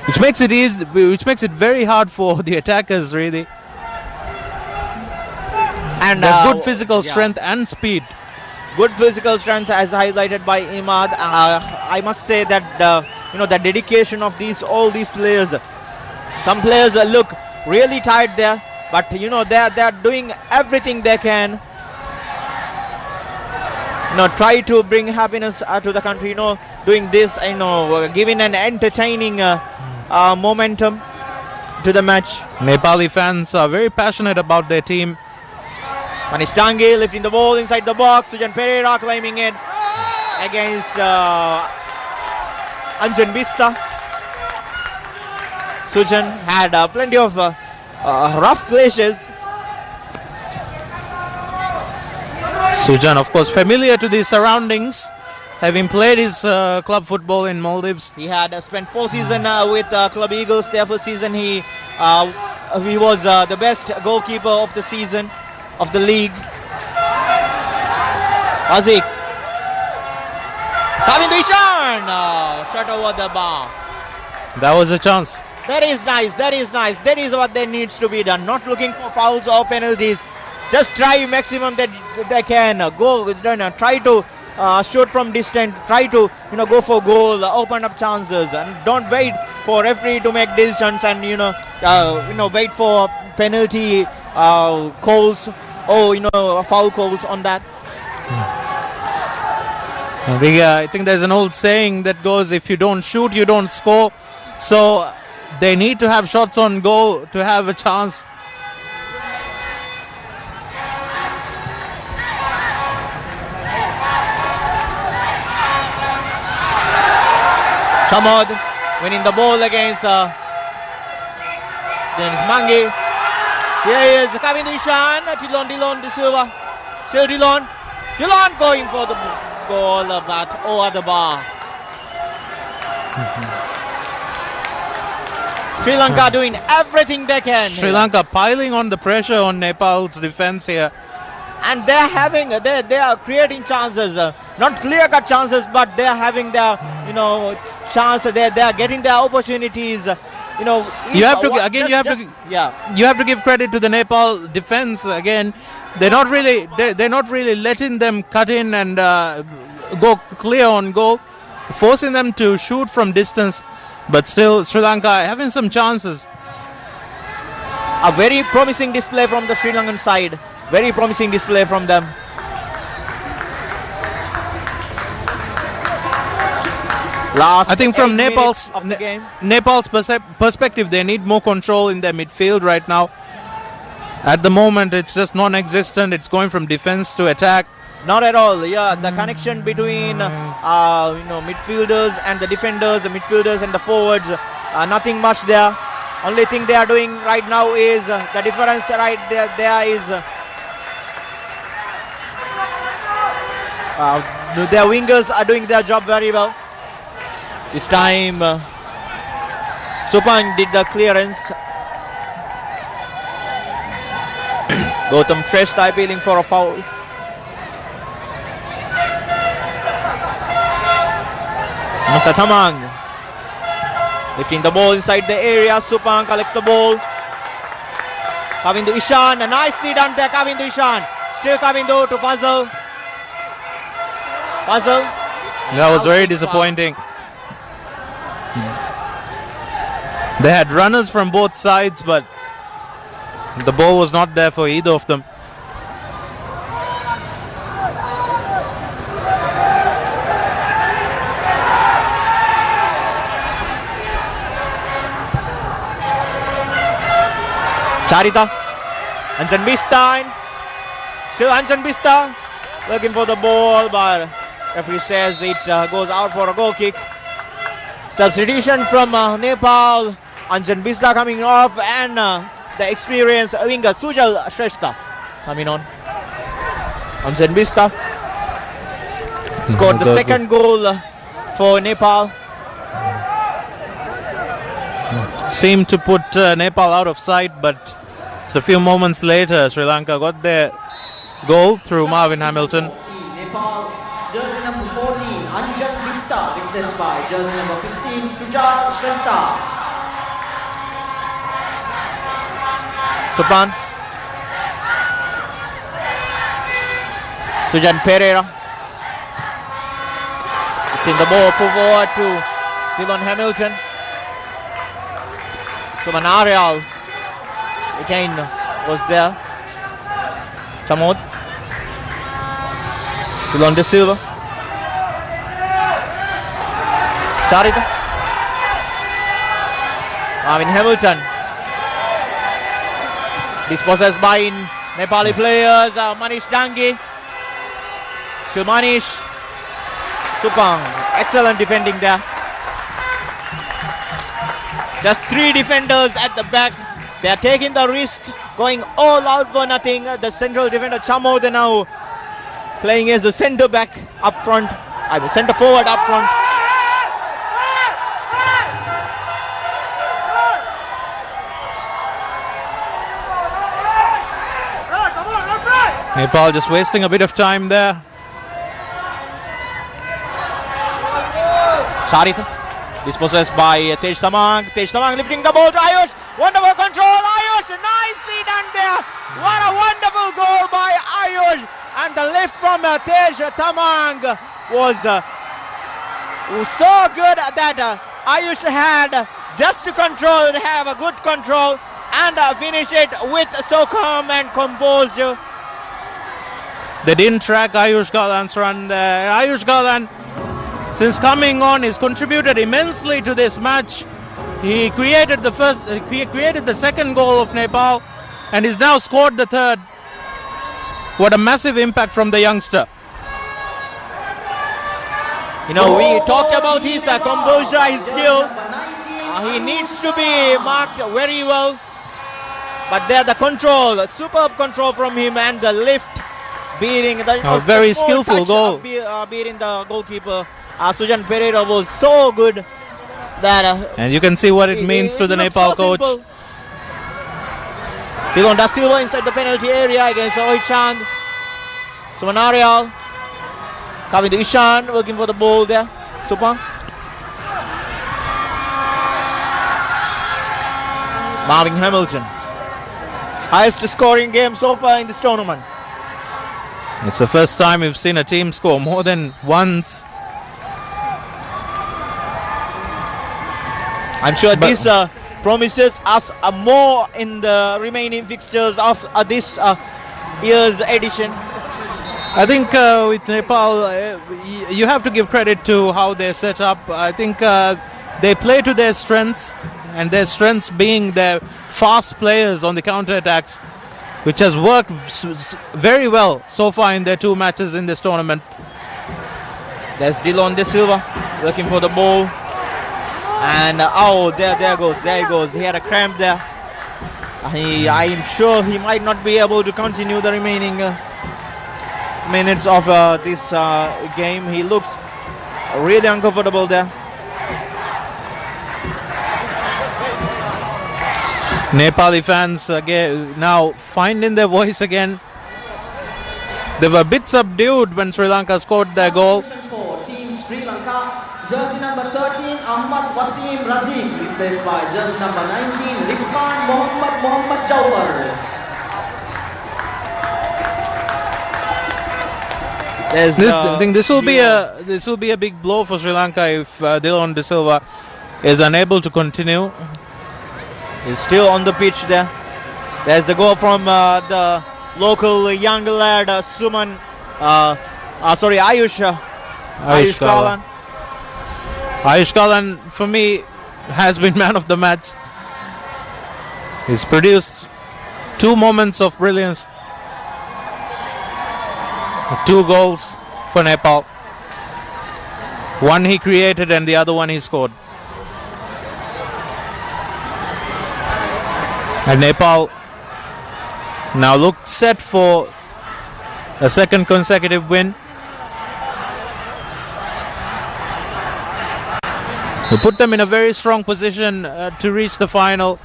which makes it easy, which makes it very hard for the attackers really. And they have good physical strength and speed. Good physical strength, as highlighted by Imad. I must say that the dedication of all these players. Some players look really tired there, but they are doing everything they can. Try to bring happiness to the country. Doing this, giving an entertaining momentum to the match. Nepali fans are very passionate about their team. Manish Tangi lifting the ball inside the box. Sujan Pereira claiming it against Anjan Bista. Sujan had plenty of rough clashes. Sujan, of course, familiar to the surroundings, having played his club football in Maldives. He had spent 4 seasons with Club Eagles. Their first season, he was the best goalkeeper of the season of the league. Razik. Kavindishan! Shot over the bar. That was a chance. That is nice. That is nice. That is what there needs to be done. Not looking for fouls or penalties. Just try maximum that they can. Try to shoot from distance. Try to go for goal. Open up chances, and don't wait for referee to make decisions and wait for penalty calls or foul calls on that. I think there's an old saying that goes, if you don't shoot, you don't score. So they need to have shots on goal to have a chance. Chamod winning the ball against James Mangi. Here is Kavindishan. Dillon De Silva. Still Dillon. Dillon going for the goal, but over the bar. Sri Lanka doing everything they can. Sri Lanka piling on the pressure on Nepal's defense here. And they are creating chances. Not clear-cut chances, but they are having their, chance. They are getting their opportunities. You have to give credit to the Nepal defense again. They're not really letting them cut in and go clear on goal, forcing them to shoot from distance. But still, Sri Lanka having some chances. A very promising display from the Sri Lankan side. Very promising display from them. I think from Nepal's perspective, they need more control in their midfield right now. At the moment, it's just non-existent. It's going from defense to attack. Not at all. Yeah, the connection between midfielders and the defenders, the midfielders and the forwards, nothing much there. Only thing they are doing right now is the difference right there is their wingers are doing their job very well. This time Supang did the clearance. Gautam Shrestha appealing for a foul. Tamang lifting the ball inside the area. Supang collects the ball. Kavindu Ishan, nicely done there. Kavindu Ishan, still Kavindu to Puzzle. That was very disappointing. They had runners from both sides, but the ball was not there for either of them. Charita, Anjan Bista, still Anjan Bista looking for the ball, but referee says it goes out for a goal kick. Substitution from Nepal. Anjan Bista coming off, and the experienced winger Sujal Shrestha coming on. Anjan Bista scored the second goal for Nepal. Seemed to put Nepal out of sight, but it's a few moments later Sri Lanka got their goal through Marvin Hamilton. Nepal, jersey number 14, Anjan Bista, replaced by jersey number 15, Sujal Shrestha. Supan, Sujan Pereira putting the ball forward to Dylan Hamilton. Suman Arial again was there. Samod, Dylan De Silva, Charita, Marvin Hamilton. Dispossessed by Nepali players. Manish Dangi, Shumanish, Supang. Excellent defending there. Just 3 defenders at the back. They are taking the risk, going all out for nothing. The central defender Chamod now playing as a centre back up front. I mean centre forward up front. Nepal just wasting a bit of time there. Charita dispossessed by Tej Tamang. Tej Tamang lifting the ball to Ayush. Wonderful control. Ayush, nicely done there. What a wonderful goal by Ayush. And the lift from Tej Tamang was so good that Ayush had just to control, have a good control and finish it with so calm and composure. They didn't track Ayush Galan's run there. Ayush Galan, since coming on, has contributed immensely to this match. He created the second goal of Nepal, and he's now scored the third. What a massive impact from the youngster. You know, we talked about his composure, his skill. He needs to be marked very well. But there, the control, superb control from him, and the lift. Beating the very skillful goal. Beating the goalkeeper Sujan Pereira was so good that and you can see what it means to the Nepal coach. Dylan Da Silva inside the penalty area against Rohit Chand. Suman Arial coming to Ishan, working for the ball there. Supang, Marvin Hamilton, highest scoring game so far in this tournament. It's the first time we've seen a team score more than once. I'm sure this promises us more in the remaining fixtures of this year's edition. I think with Nepal, you have to give credit to how they're set up. I think they play to their strengths, and their strengths being their fast players on the counter-attacks, which has worked very well so far in their 2 matches in this tournament. There's Dylan De Silva looking for the ball. And there he goes. He had a cramp there. I'm sure he might not be able to continue the remaining minutes of this game. He looks really uncomfortable there. Nepali fans again now finding their voice again. They were a bit subdued when Sri Lanka scored their goal. Team Sri Lanka, jersey number 13 Ahmad Wasim Razik, replaced by jersey number 19 Rifkan Mohammad Jawhar. I think this will be a big blow for Sri Lanka if Dylan De Silva is unable to continue. He's still on the pitch there. There's the goal from the local young lad Ayush Kalan. Ayush Kalan, for me, has been man of the match. He's produced 2 moments of brilliance. 2 goals for Nepal. One he created and the other one he scored. And Nepal now look set for a second consecutive win. We put them in a very strong position to reach the final.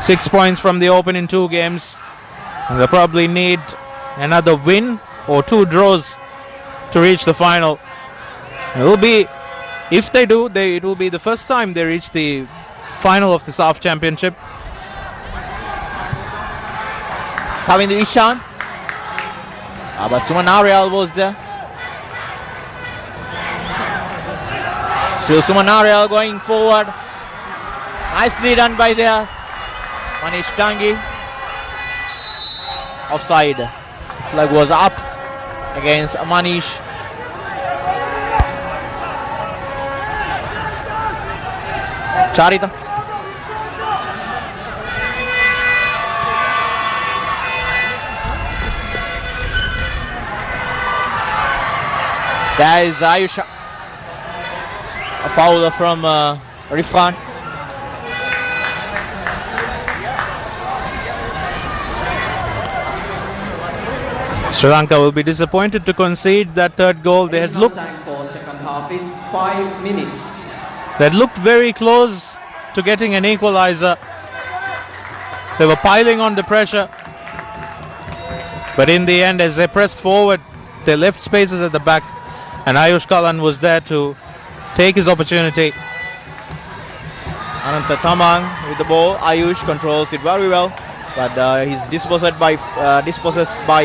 6 points from the opening 2 games. And they'll probably need another win or 2 draws to reach the final. It will be, if they do, it will be the first time they reach the final of the SAFF Championship. Coming to Ishan. But Suman Ariel was there. Still Suman Ariel going forward. Nicely done by there. Manish Dangi. Offside. Flag was up against Manish. Charita. There is Ayush. A foul from Rifan. Sri Lanka will be disappointed to concede that 3rd goal. They had looked. Time for second half is 5 minutes. They had looked very close to getting an equalizer. They were piling on the pressure. But in the end, as they pressed forward, they left spaces at the back. And Ayush Kalan was there to take his opportunity. Ananta Tamang with the ball. Ayush controls it very well. But he's dispossessed by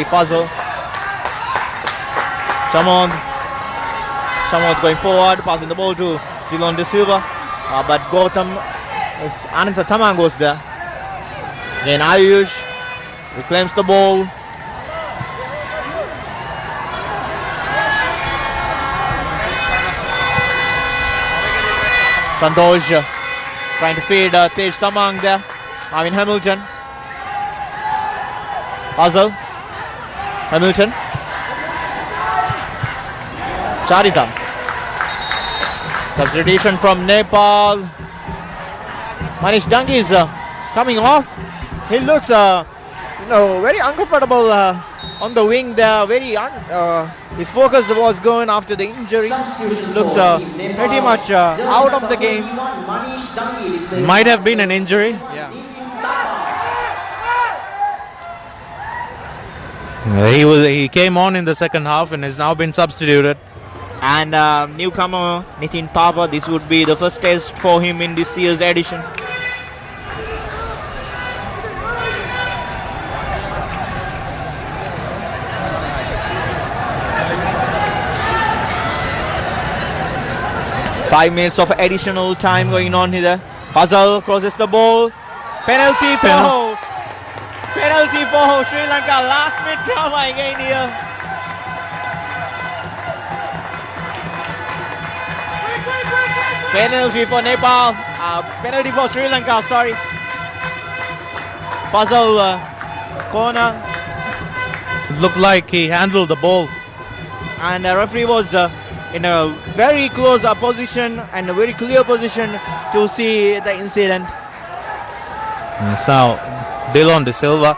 Puzzle. Samond going forward, passing the ball to Dylan De Silva. But Ananta Tamang goes there. Then Ayush reclaims the ball. Santosh trying to feed Tej Tamang there. Marvin Hamilton. Puzzle. Hamilton. Charita. Substitution from Nepal. Manish Dangi is coming off. He looks very uncomfortable on the wing there. His focus was going after the injury. Looks pretty much out of the game. Might have been an injury. Yeah. He came on in the second half and has now been substituted. And newcomer Nitin Thapa, this would be the first test for him in this year's edition. 5 minutes of additional time going on here. Puzzle crosses the ball. Penalty for Sri Lanka. Last minute drama again here. Penalty for Nepal. Penalty for Sri Lanka. Sorry. Puzzle corner. It looked like he handled the ball. And the referee was in a very close position and a very clear position to see the incident. Now, Dylan De Silva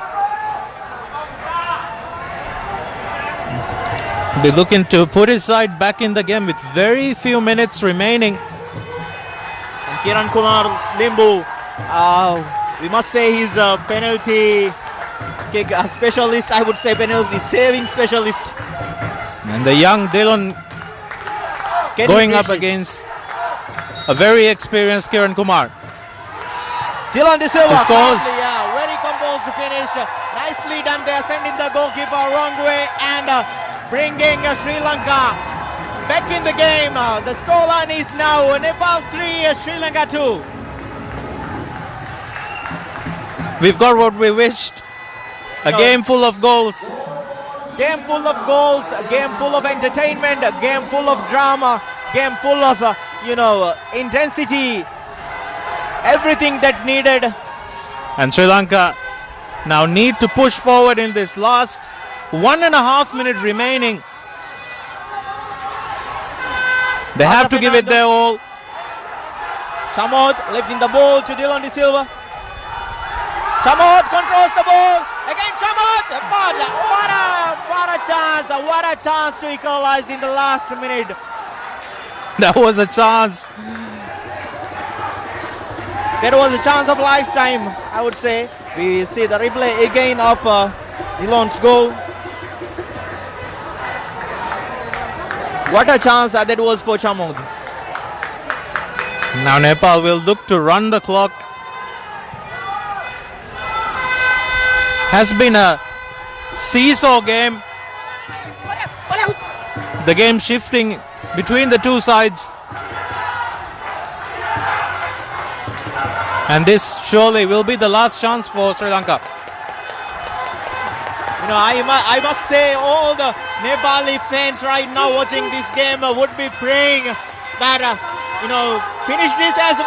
be looking to put his side back in the game with very few minutes remaining. And Kiran Kumar Limbu, we must say he's a penalty kick specialist. I would say penalty saving specialist. And the young Dylan going up against a very experienced Kiran Kumar. Dylan De Silva scores. Very composed finish. Nicely done there, sending the goalkeeper wrong way and bringing Sri Lanka back in the game. The scoreline is now Nepal 3, Sri Lanka 2. We've got what we wished. A game full of goals. Game full of goals, a game full of entertainment, a game full of drama, game full of, intensity. Everything that needed. And Sri Lanka now need to push forward in this last 1.5 minutes remaining. They have to give it their all. Chamod lifting the ball to Dylan De Silva. Chamod controls the ball. Again Chamod. What a chance to equalize in the last minute. That was a chance. That was a chance of lifetime, I would say. We see the replay again of Dylan's goal. What a chance that was for Chamod. Now Nepal will look to run the clock. Has been a seesaw game. The game shifting between the two sides. And this surely will be the last chance for Sri Lanka. I must say all the Nepali fans right now watching this game would be praying that finish this as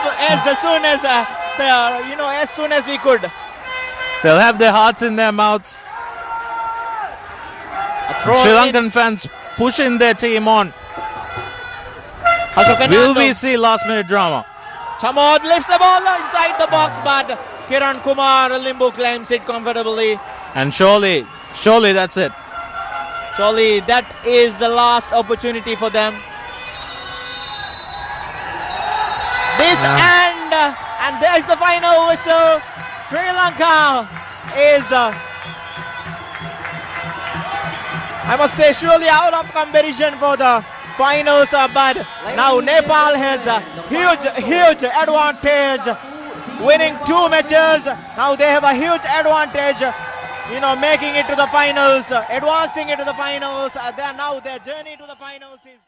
soon as we could. They'll have their hearts in their mouths. Sri Lankan fans pushing their team on. Will we see last minute drama? Chamod lifts the ball inside the box, but Kiran Kumar Limbu claims it comfortably. And surely that's it. Surely that is the last opportunity for them. And there's the final whistle. Sri Lanka is, I must say, surely out of competition for the finals, but now Nepal has a huge advantage, winning 2 matches. Now they have a huge advantage, making it to the finals, advancing it to the finals. Now their journey to the finals is